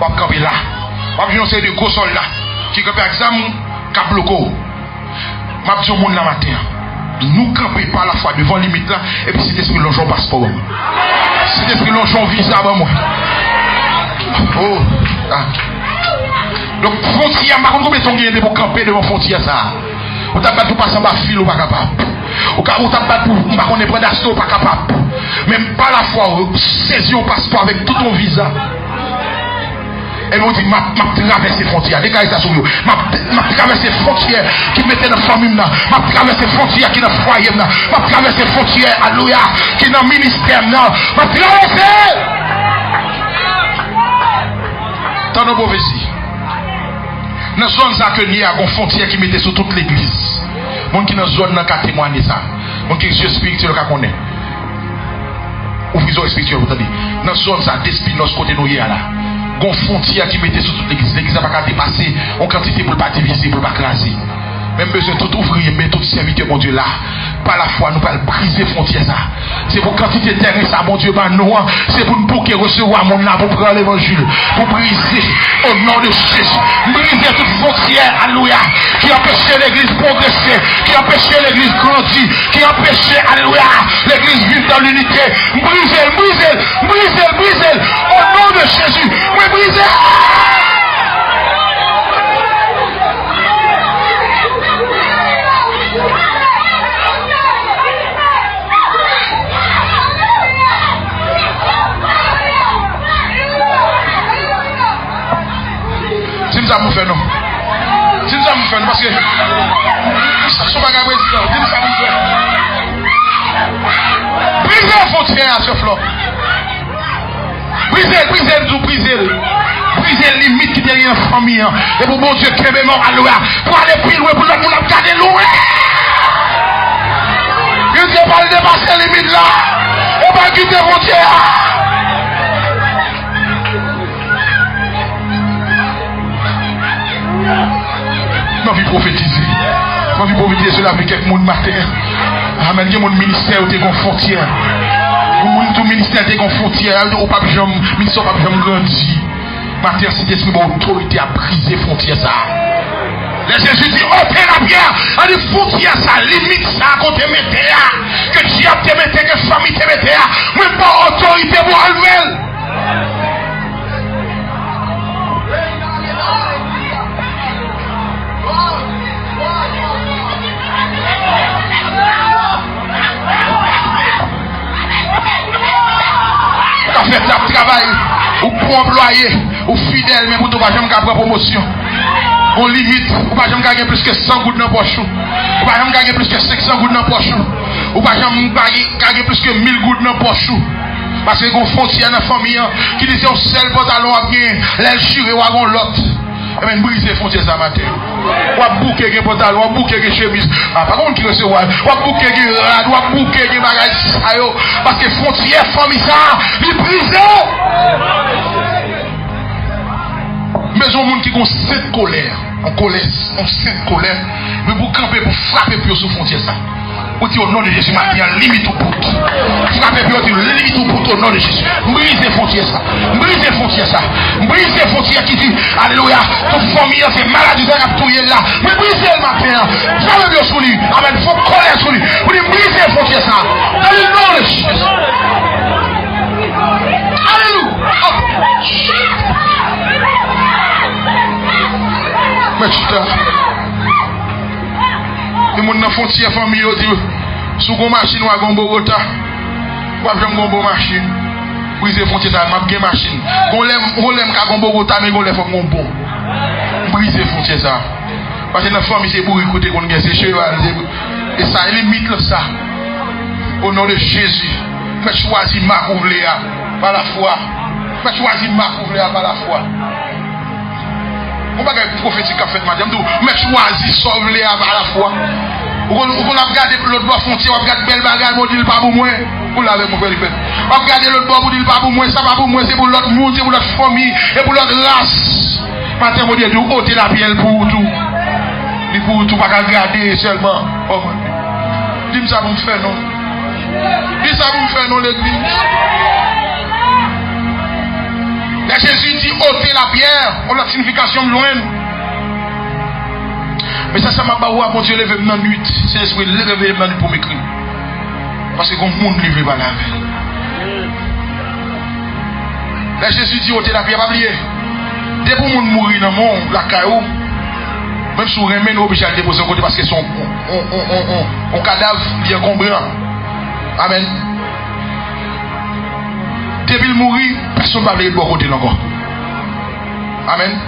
n'avez pas camper là. Vous avez une série de gros soldats qui campent exemple, cap bloco. Je dis au monde la matin. Nous camper par la foi devant limite là, et puis c'est esprit l'ongeon passeport. C'est esprit l'ongeon visa pour moi. Oh. Ah. Donc frontière, par contre, combien de temps pour camper devant frontière ça? Vous n'avez pas tout passer en bas fil ou pas capable. Vous n'avez pas tout prendre d'assaut pas capable. Même par la foi, saisir un passeport avec tout ton visa. Et nous dit, m'a traversé les frontières. Dégagez ça sur vous. M'a traversé les frontières qui mettaient dans la famille. M'a traversé les frontières qui dans le foyer. M'a traversé les frontières, alléluia, qui dans le ministère. M'a traversé. Dans nos prophéties. Dans la zone il y a une frontière qui mettait sur toute l'église. Mon qui dans la zone n'a qu'à témoigner ça. Mon qui est Dieu spirituel qu'à connaître. Ou vision spirituelle, vous entendez. Dans la zone ça, d'Espinos côté nous là. Une frontière qui mettait sur toute l'église. L'église n'a pas qu'à dépasser en quantité pour ne pas diviser, pour ne pas craser. Même besoin de tout ouvrier, mais tout serviteur, mon Dieu, là. Par la foi, nous pas briser frontière ça. C'est pour quantité de terrain, ça, mon Dieu, ben nous, c'est pour nous bouquer, recevoir mon là, pour prendre l'évangile, pour briser au nom de Jésus. Briser toute frontière, alléluia, qui empêchait l'église progresser, qui empêchait l'église grandir, qui empêchait, alléluia, l'église vivre dans l'unité. Briser, briser, briser, briser, au nom de Jésus. Oui, briser. Si nous avons fait non. Si nous avons fait non, parce que ça sont pas grave. Si nous avons fait. Brisez la frontière à ce flot. Brisez, brisez, brisez. Brisez les limites qui derrière la famille. Et pour mon Dieu, qui est mort à l'ouest. Pour aller plus loin, pour le monde garder loin. Il ne faut pas dépasser les limites là. On va quitter la frontière. Je vais prophétiser. Je vais prophétiser cela avec quelques monde matin. Amen. Il y a mon ministère où tu es en frontière. Tout ministère est en frontière. Au pape Jean, ministère pape Jean grandi. Matin, c'est esprit d'autorité à briser frontière ça. Les Jésus dit, ôtez la pierre. À des frontières ça, limite ça, qu'on te mette là. Que diable te mette, que famille te mette là. Même pas autorité pour enlever. Fait un travail ou pour employer ou fidèle mais pour ne pas jamais gagner promotion. On limite, ou pas jamais gagner plus que 100 gouttes dans poche. Ou pas jamais gagner plus que 500 gouttes dans poche. Ou pas jamais gagner plus que 1000 gouttes dans poche. Parce que qu'on frontière dans la famille qui disait au seul pantalon à bien, l'aile chiré ou à l'autre. Et même briser les frontières ça matin. Ou à bouquer les pantalons, ou à bouquer les chemises. Par contre qui recevoir, ou à bouquer les rades, ou à bouquer les bagages. Parce que frontière famille ça, il brise. besoin de monde qui ont cette colère. On cette colère. Mais pour camper, pour frapper plus sous frontière ça. Vous dites au nom de Jésus, maintenant, limite au bout. Frappez plus, limite au bout au nom de Jésus. Brisez frontière ça. Brisez frontière ça. Brisez frontière qui dit, alléluia, ton famille, c'est maladie, ça a tout là. Mais brisez le matin. Frappez bien sur lui. Amen. Il faut colère sur lui. Vous dites, brisez frontière ça. Dans le nom de Jésus. Alléluia. Mais tu et mon enfant tient famille dit sous une machine ou à Bogota ou à une bonne machine briser frontière ça m'a bien machine on l'aime qu'à Bogota mais on l'aime faut bon briser frontière ça parce que la famille c'est pour écouter qu'on gagne ses cheval et ça limite ça au nom de Jésus fais choisir ma ouvrière par la foi fais choisir ma ouvrière par la foi. On va regarder prophétique à fait madame mais choisis sauver à la fois on a regardé l'autre bord frontière on regarde belle bagarre on dit pas pour moi vous l'avez mon frère on regarde l'autre bord on dit pas pour moi ça pas pour moi c'est pour l'autre monde c'est pour l'autre famille et pour l'autre race matin on dit de ôter la pierre pour tout ni pour tout pas regarder seulement dis ça pour me faire non dis ça pour me faire non l'église. Là, Jésus dit ôter la pierre, on a la signification loin. Mais ça m'a pas oué, mon Dieu, levé dans la nuit. C'est l'esprit levé dans la nuit pour m'écrire. Parce que comme le monde levé par la veille. Là, Jésus dit ôter la pierre, pas oublier. Dès pour le monde mourir dans le monde, la caillou, même si on remet, nous obligés à le déposer à côté parce que son cadavre est encombrant. Amen. Depuis le mourir, personne ne va aller de bon côté encore. Amen.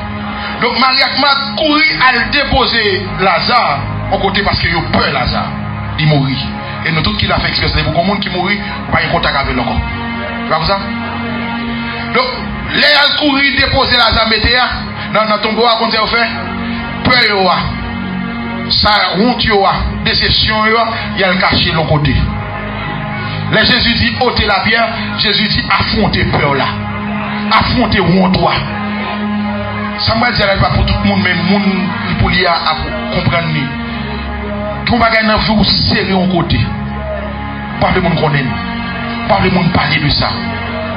Donc Marie a couru à le déposer Lazare au côté parce qu'il a peur Lazare. Il mourit. Et nous tous qui l'a fait exprès, pour le monde qui mourit, pas de contact avec lui encore. Vous voyez ça? Donc, les a couru déposer Lazare météa dans ton bois comme ça vous fait. Peur ça honte déception il y a le caché de l'autre côté. Là Jésus dit ôtez la pierre, Jésus dit affrontez peur là. Affrontez honte. Ça ne veut dire pas pour tout le monde, mais le monde pour lui à comprendre. Qu'on va gagner un jour serré en côté. Pas le monde connaît. Pas le monde parler de ça.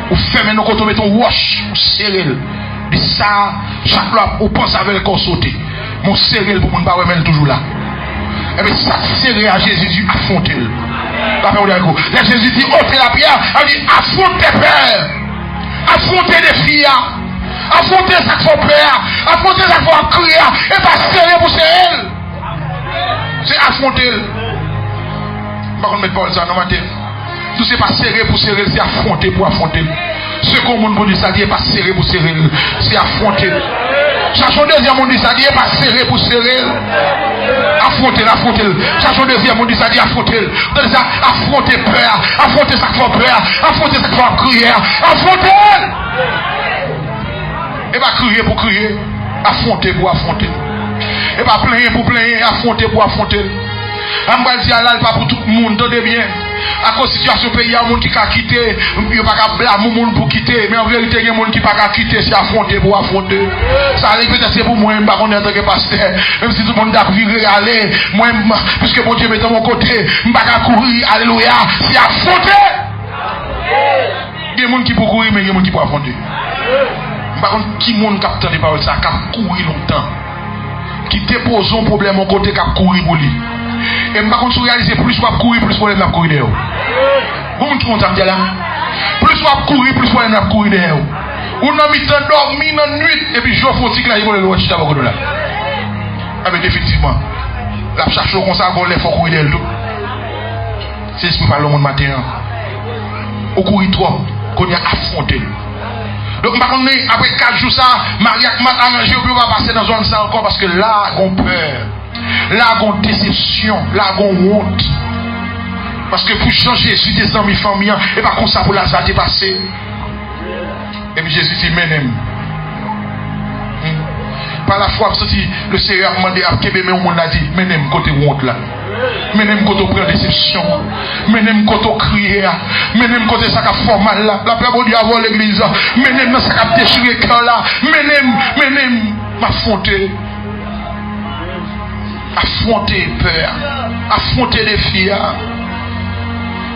Ou fermez nos côtés, mettons wash, ou serré. De ça, chaque fois, on pense avec le corps sauté. Mon serré pour mon pas remettre toujours là. Et bien ça serré à Jésus dit affrontez-le. Là Jésus dit ôtez la pierre, elle dit affrontez peur. Affrontez les filles. Affrontez ça qu'il faut peur. Affrontez ça qu'il faut crier. Et pas serrer pour serrer. C'est affronter. Par contre, mettre pas ça dans ma tête. Tout c'est pas serrer pour serrer, c'est affronter pour affronter. Ce qu'on m'a dit ça dit pas serrer pour serrer, c'est affronter. Cherchons deuxième monde dit ça dit pas serrer pour serrer. Affronter, affronter. Cherchons deuxième monde dit ça dit affronter. Donc ça affronter peur, affronter ça qu'il faut peur, affronter ça qu'il faut crier, affronter. Et pas crier pour crier, affronter pour affronter. Et pas plaindre pour plaindre, affronter pour affronter. On va dire là, pas pour tout le monde, donnez bien. À cause de la situation pays, il y a un monde qui a quitté, il n'y a pas qu'à blâmer le monde pour quitter, mais en vérité, il y a un monde qui n'a pas qu'à quitter, c'est affronter pour affronter. Ça arrive peut-être c'est pour moi, je ne sais pas en tant que pasteur, même si tout le monde a viré, aller, moi, puisque mon Dieu met dans mon côté, je ne sais pas qu'à courir, alléluia, c'est affronter. Il y a des gens qui peuvent courir, mais il y a des gens qui peuvent affronter. Par contre, qui monde capte des paroles, ça a courir longtemps. Qui dépose un problème au côté qui a courir pour lui. Et par contre, si vous réalisez, plus vous courir, plus vous allez courir derrière. Vous me trouvez là? Plus vous courir, plus vous allez courir derrière. Vous n'avez mis temps dormir dans la nuit, et puis je vous fais là, il va le watch d'abord là. Ah, mais définitivement, la cherche comme ça, il faut courir derrière. C'est ce que parle le monde matin. Vous courez trop, qu'on y a affronté. Donc, après 4 jours, ça, Marie a arrangé, on va passer dans zone ça encore parce que là, on peur. Là, on déception. Là, on honte. Parce que pour changer Jésus des amis, famille, et pas comme ça pour Lazare dépasser. Et puis Jésus dit, menem. Par la foi, le Seigneur a demandé à Kébé, mais on a dit, menem, côté honte là. Menem côté prend déception, menem côté crier, menem côté ça qui fait mal là, la paix bon Dieu avant l'église, menem ça qui déchiré cœur là, menem. M'affronter peur, affronter les défis.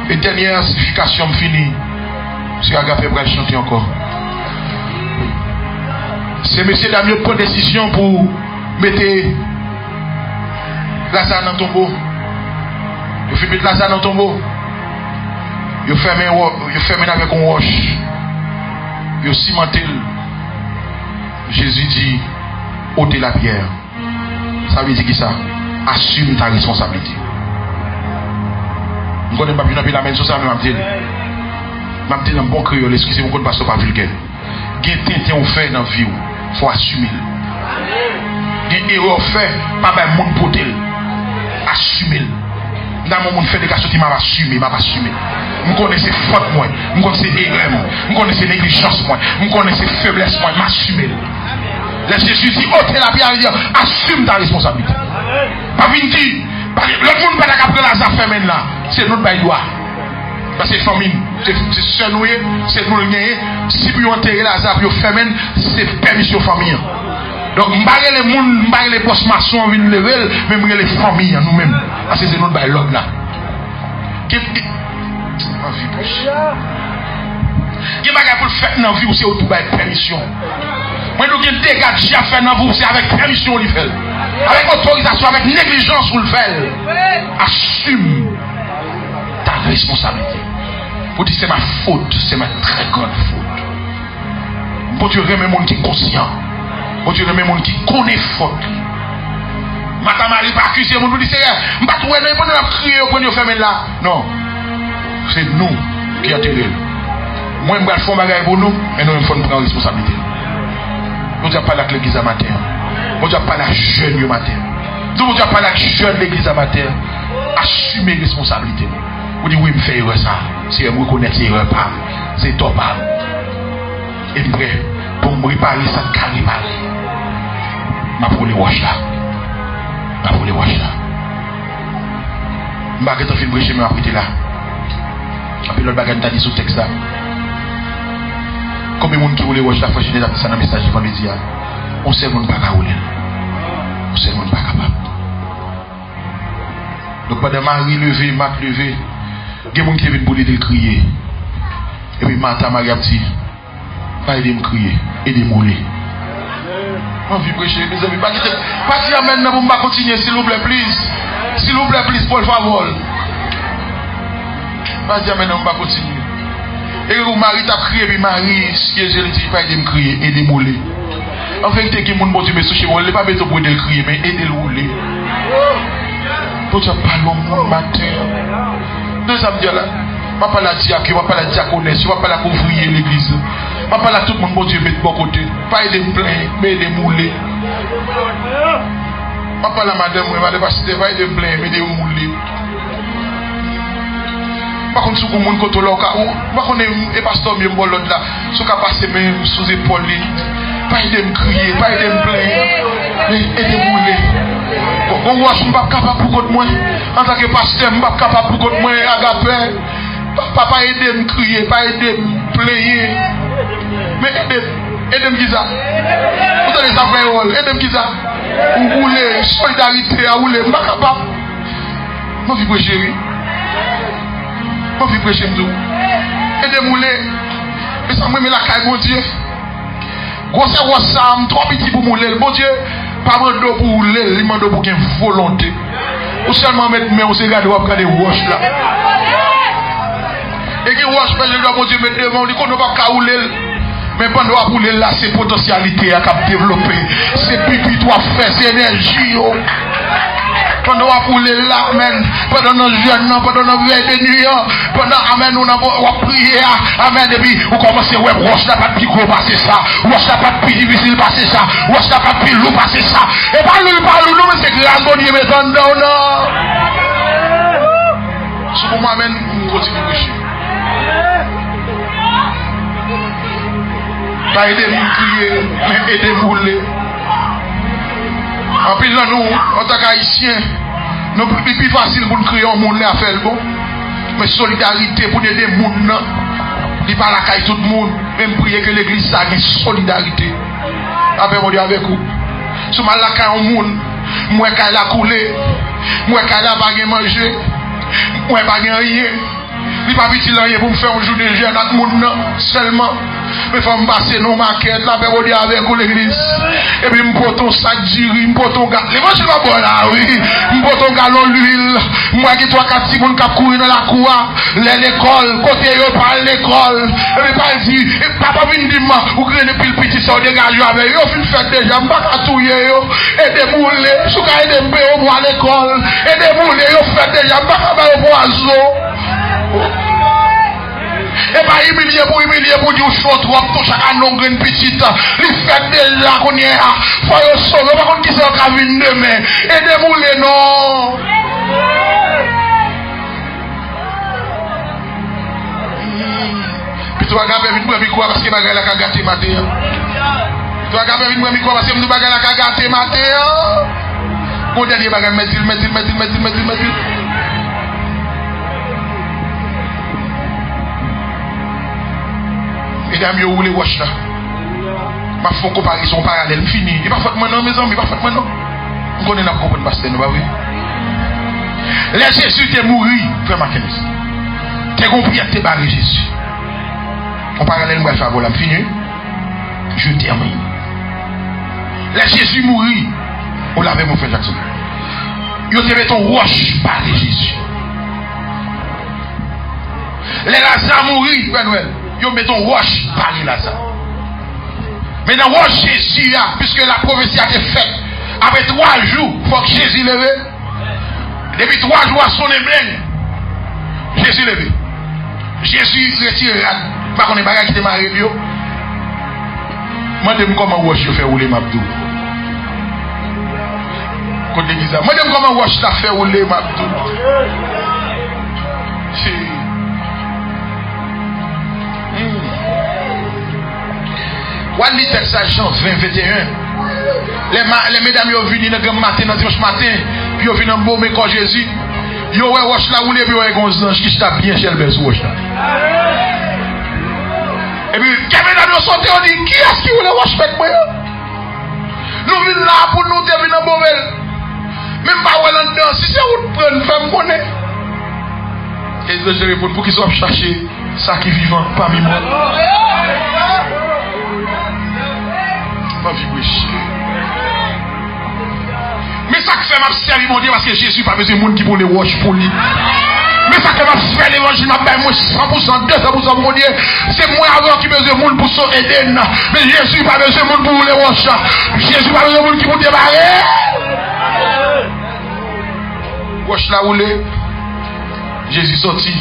Et dernière signification finie. C'est Agapé pour chanter encore. C'est monsieur Damien qui prend décision pour mettre Lazare dans le tombeau. Il fait mettre Lazare dans le tombeau. Il ferme avec un roche. Il cimente. Jésus dit, ôtez la pierre. Ça veut dire qui ça? Assume ta responsabilité. Je ne connais pas bien la main sur ça, mais je dis un bon créole, excusez-moi, je ne passe pas vulgaire. Il y a des gens qui fait dans la vie, il faut assumer. Il y a des erreurs fait, pas de monde pour tel. Assumer. Dans mon monde fait des cas, je m'a assumé. Je connais ses fautes, moi. Je connais ses erreurs, je connais ses négligences, moi. Je connais ses faiblesses, moi. M'assumer. Là, Jésus dit, ôtez la pierre, il dit, assume ta responsabilité. Pas venir dire, le monde pas d'accord la affaire là, c'est notre bail droit. Parce que famine, c'est seul nous, c'est nous le gagner. Si vous enterrez la zap, vous faites, c'est permission famille. Donc, m'barrer les monde, m'barrer les postes maçons, viennent lever, mais m'barrer les familles nous-mêmes. Parce que c'est notre bail l'homme là. Il y a des pour faire dans la vie, c'est autour de permission. Moi, nous avons des dégâts qui a fait dans vous, c'est avec permission qu'il fait. Avec autorisation, avec négligence qu'il le fait. Assume ta responsabilité. Pour dire c'est ma faute, c'est ma très grande faute. Pour Dieu, remet mon qui est conscient. Pour Dieu, remet mon qui connaît faute. Madame Marie pas accuser mon dit c'est je ne vais pas crier au point de fermer là. Non. C'est nous qui attirons. Moi, je vais faire un bagage pour nous, mais nous, il faut prendre responsabilité. Nous ne pas avec l'église amateur. Nous ne pas la jeune amateur. Nous ne pas la jeune l'église amateur. Assumer responsabilité. Vous dites oui, je fais erreur ça. Si je reconnais que c'est erreur, c'est top. Et prêt pour me réparer ça, je vais réparer. Je vais les wash là. Je vais les wash là. Je vais faire brécher, mais je vais là. Et puis l'autre bagage t'a dit sous texte là. Combien de monde qui voulait watch la fois, je l'ai appris ça dans le message vendredi. On sait qu'on ne peut pas rouler. On sait qu'on ne peut pas capable. Donc pendant Marie levé, Marc levé, il y a des gens qui viennent pour lui crier. Et puis Martha Marie a dit, pas aider me crier, aider mouler. On vit prêcher, mes amis. Pas si amène pour me continuer, s'il vous plaît, please. S'il vous plaît, please, pour le favor. Pas si amène pour me continuer. Et que Marie t'a crié, puis Marie, si je lui dis, pas aider me crier, aider mouler. En fait, il y a des gens qui me soucient, il n'est pas besoin pour aider le crier, mais aider le rouler. Pour te parler au monde matin. Deux samedis là, je ne vais pas la diaque, je ne vais pas la diaconesse, je ne vais pas la couvrir l'église. Je ne vais pas la tout le monde, bon Dieu, mettre de bon côté. Pas aider me plaindre, mais aider mouler. Je ne vais pas la madame, je ne vais pas aider me plaindre, mais aider mouler. Par contre, si vous avez un côté là, par contre, les pasteurs, ils ont l'autre là, si vous passez même sous l'épaule, pas aider me crier, pas aider me plaindre, mais aider mouler. On voit que je ne suis pas capable pour moi. En tant que pasteur, je ne suis pas capable pour moi. Agapé. Papa aide me crier, pas aider me plaindre. Mais aide me qui ça? Vous avez ça fait rôle. Aide me qui ça? Vous voulez solidarité, vous voulez. Je ne suis pas capable. Je vais prêcher, oui. Je vais prêcher, aide me rouler. Mais ça me met la caille, mon Dieu. Gros ça, trop petit pour mouler. Mon Dieu. Pas de pour rouler, il m'a dit pour qu'il y ait une volonté. Ou seulement mettre mais on se regarde, on va regarder wash là. Et qui wash, mais je dois mon Dieu mettre devant, on dit qu'on ne va pas rouler. Mais pendant qu'on rouler là, c'est potentialité à développer. C'est pipi, toi faire, c'est énergie. Pendant qu'on rouler là, amen. Pendant nos jeunes, pendant nos veilles de nuit, pendant amen, on a prié, amen. Et puis, on commence à voir, wash n'a pas de plus gros passer ça. Wash n'a pas de plus difficile passer ça. Wash n'a pas de plus lourd passer ça. Et pas nous, mais c'est grâce bon Dieu, mais t'en donne, non. Si vous m'amènez, on continue à prêcher. Pas aider à crier, mais aider à rouler. En plus, là, nous, en tant qu'haïtiens, nous c'est plus facile pour nous créer un monde à faire le bon. Mais solidarité pour aider le monde, il n'y a pas la caille tout le monde. Même prier que l'église a une solidarité. Avec mon Dieu, avec vous. Sous mal la caille au monde. Moi, qu'elle a coulé. Moi, qu'elle a pas manger. Moi, pas rien. Il pas petit là pour me faire un jour de jeûne à tout le monde seulement. Mais faut me passer nos maquettes la période avec l'église. Et puis me porte un sac d'huile, me porte un gars. L'évangile va bon là, oui. Me porte un gallon d'huile. Moi qui toi quatre personnes qui courir dans la cour, l'école, côté yo par l'école. Et puis pas dit, papa vient dire moi, ou créer depuis le petit ça dégage avec yo fin fait déjà, me pas touyer yo. Et des mouler, sous ka aider me au à l'école. Et des mouler yo fait déjà, me pas ba au oiseau. Et pas humilier pour dire chaud trop pour chaque long une petite il fait déjà qu'on y a faut sauver par contre qui c'est qu'à venir demain et démouler non puis toi gars vite moi quoi parce que bagarre la gâter matin toi gars vite moi quoi parce que nous bagarre la gâter matin qu'on dernier bagarre mettre mesdames, vous voulez watch là. Ma font comparaison parallèle, fini. Il va faire maintenant, mes amis, il va faire maintenant. Vous connaissez la comprendre, pasteur, nous, oui. Là, Jésus t'es mort, frère Mackenzie. T'es compris à te barrer Jésus. En parallèle, nous allons faire voilà, fini. Je termine. Là, Jésus mourit. On l'avait, mon frère Jackson. Il te met ton roche barrer Jésus. Les Lazare mourit, frère Noël. Yo mettons roche par Lazare. Mais dans roche Jésus là, puisque la prophétie a été faite, après 3 jours, il faut que Jésus lève. Depuis 3 jours à son ébène, Jésus lève. Jésus retire pas qu'on est bagage qui démarre bio. Moi demande comment roche fait rouler Mabdou. Côté l'église. Moi demande comment roche la fait rouler Mabdou. Wali texte Jean 20-21. Les mesdames sont venues dans le matin, dans dimanche matin, puis ils viennent dans le beau corps Jésus. Ils ont roche là où les puis ils ont un ange qui está bien chez le roche là. Et puis, les mesdames sont sorties, on dit qui est-ce qui voulait roche avec moi? Nous venons là pour nous venir dans le beau. Même pas où elle est dedans, si c'est où nous prenons, nous faisons connaître. Et je réponds pour qu'ils soient chercher ça qui est vivant parmi moi. Mais ça que fait m'a servi mon Dieu parce que Jésus pas besoin de monde qui pour les roches pour lui. Mais ça que m'a fait l'évangile m'a fait moi 100%, 200% mon Dieu. C'est moi avant qui besoin de monde pour sauver Eden. Mais Jésus pas besoin de monde pour les roches. Jésus pas besoin de monde qui pour débarrer. Roche là où les Jésus sorti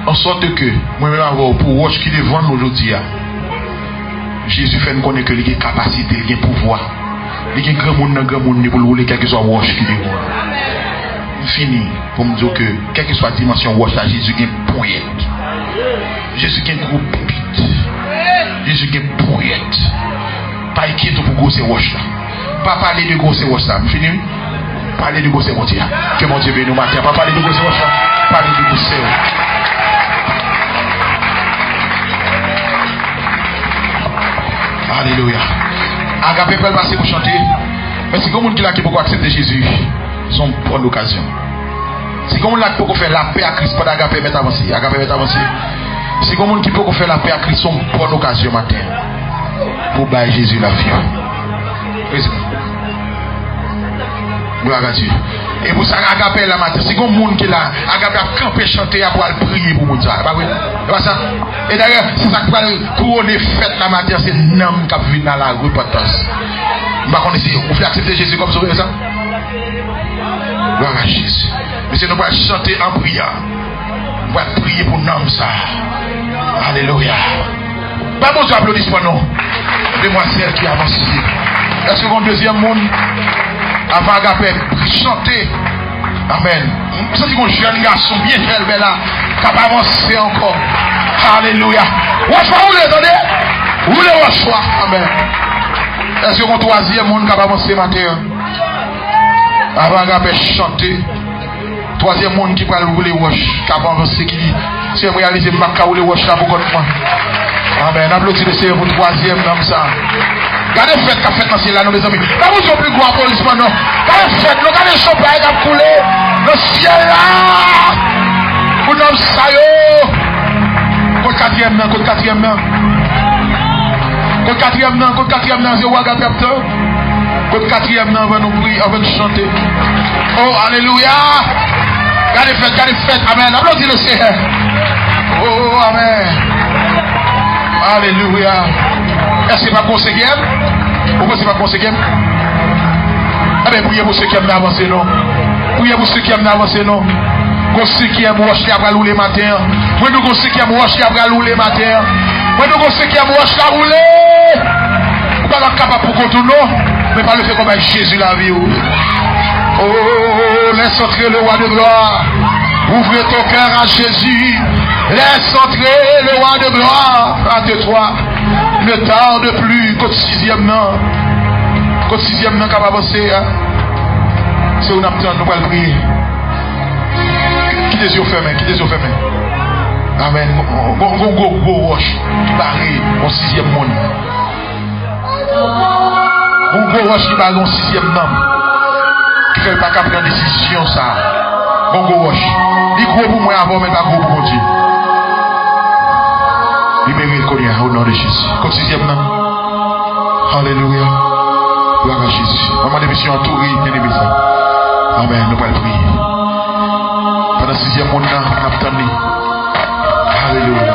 en sorte que moi-même avoir pour roche qui les vend aujourd'hui. Jésus fait nous connaître que il a capacité, il a pouvoir. Il y a grand monde pour le rouler, quel que soit roche qui est. Fini pour me dire que, quelle que soit la dimension roche, Jésus a une poignette. Jésus a un gros pépite. Jésus a une poignette. Pas inquiète pour grosser roche là. Pas parler de grosser roche là. Fini? Parler de grosser roche là. Que mon Dieu bénisse nous matin. Pas parler de grosser roche là. Parler de grosser roche. Alléluia. Agapé peut passer pour chanter. Mais c'est comme qui peut accepter Jésus. C'est une bonne occasion. C'est comme qui peut faire la paix à Christ pour Agapé mettre avancé. Agapé mettre avancé. C'est comme qui peut faire la paix à Christ. C'est une bonne occasion matin. Pour bailler Jésus la vie. Gloire à Dieu. Et pour ça, Agapé la matin. C'est comme monde qui là. Agapé a campé chanter pour aller prier pour monde. C'est pas vrai? C'est pas ça? Et d'ailleurs, c'est ça qui va couronner fête la matin. C'est l'homme qui vient dans la repentance. Vous pouvez accepter Jésus comme ça? Gloire à Jésus. Mais c'est nous allons chanter en prière. Nous allons prier pour l'homme ça. Alléluia. Pas bon applaudissement non. Demoiselle qui avance. Est-ce qu'on deuxième monde? Avant Agapé chanter. Amen. Vous savez qu'on jeune garçon bien fait là. Qui va avancer encore. Alléluia. Wachoua, vous l'entendez? Vous le wachoua. Amen. Est-ce que mon troisième monde qui va avancer matin? Avant Agapé chanter. Troisième monde qui va rouler wash. Qui va avancer qui dit c'est réaliser ma rouler wash là pour contre moi. Amen. Applaudissez le Seigneur pour troisième comme ça. Regardez fête qu'a fait dans ce ciel-là, mes amis. Là, vous êtes plus gros applaudissement, non. Regardez fête, regardez le champagne qui a coulé dans le ciel-là. Pour nous, ça y est. Côte 4e, non, côte 4e, non. Côte 4e, non, côte 4e, non, c'est Ouaga Capteur. Côte 4e, non, on va nous prier, on va nous chanter. Oh, alléluia. Regardez fête, amen. Applaudissez le Seigneur. Oh, amen. Alléluia. Est-ce que c'est pas pour ce qui aime? Pourquoi c'est pas pour ce qui aime? Eh bien, priez pour ceux qui aiment avancer, non? Priez pour ceux qui aiment avancer, non? Pour ceux qui aiment wash la bralou les matins. Moi, nous, pour ceux qui aiment wash la bralou les matins. Moi, nous, pour ceux qui aiment wash la rouler. Vous n'êtes pas capable pour qu'on non? Mais pas le fait comme avec Jésus la vie. Oh, laisse entrer le roi de gloire. Ouvre ton cœur à Jésus. Laisse entrer le roi de gloire. Hâte-toi. Ne tarde plus. Côte 6e non. Côte 6e non capable d'avancer. C'est où nous attendons, nous allons prier. Qui des yeux fermés, qui des yeux fermés. Amen. Go wash. Qui barre au 6e monde. Go wash qui barre au 6e nom. Qui fait pas qu'à prendre décision ça. Go wash. Il gros pour moi avant, mais pas gros pour Dieu. Libérez le collier au nom de Jésus. Comme 6e nom. Alléluia. Gloire à Jésus. Maman de mission entourée, bien aimé ça. Amen. Nous allons prier. Pendant 6e monde, nous attendons. Alléluia.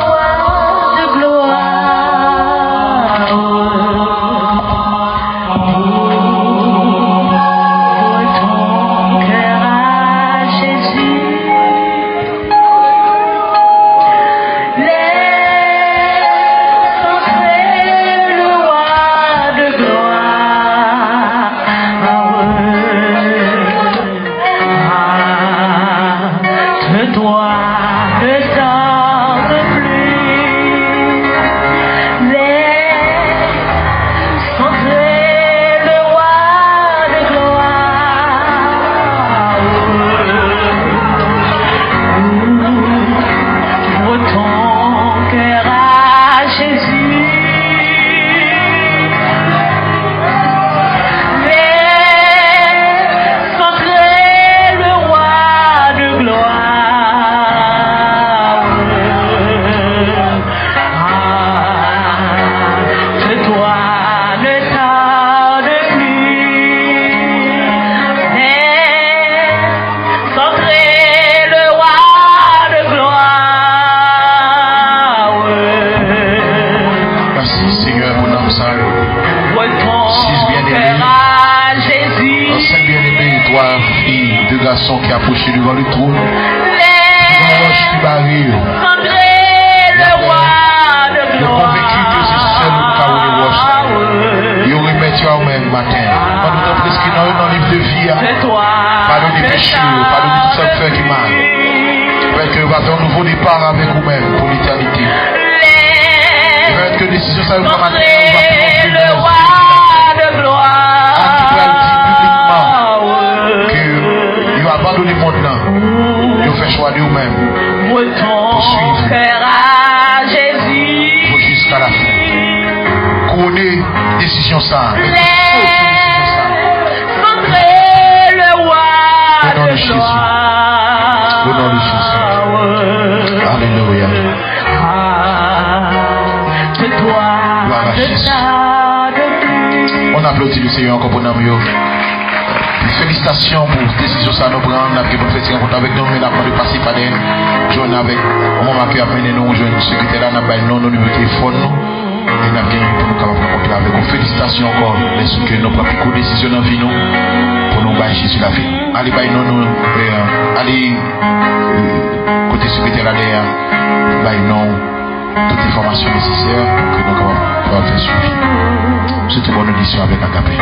Qui a approché devant le trône. Le convaincu que c'est seul le cas où il wash. Il aurait mis au même matin. Quand nous avons prescrit dans le livre de vie, pardon des péchés, pardon de tout ça fait qui mal. Parce que va faire un nouveau départ avec vous-même pour l'éternité. Il va être que décision ça va matin. Le roi de gloire. Abandonnez le monde là. Vous faites choix de vous-même. Pour suivre. Pour jusqu'à la fin. Couronnez décision ça. Le nom de Jésus. Le nom de Jésus. Alléluia. Gloire à Jésus. On applaudit le Seigneur encore pour nous. Félicitations pour la décision ça nous prendre. Nous avons fait rencontre avec nous, mais nous avons passé par des journées avec au moment qui a mené nous, une secrétaire là, nous avons nos numéros de téléphone et nous avons pour nous rencontrer avec nous. Félicitations encore, les sous que nous avons pris une décision dans la vie pour nous bailler Jésus la vie. Allez, allez, côté secrétaire là, bailler nous toute information nécessaire que nous avons faire suivi. C'est une bonne audition avec Agapé.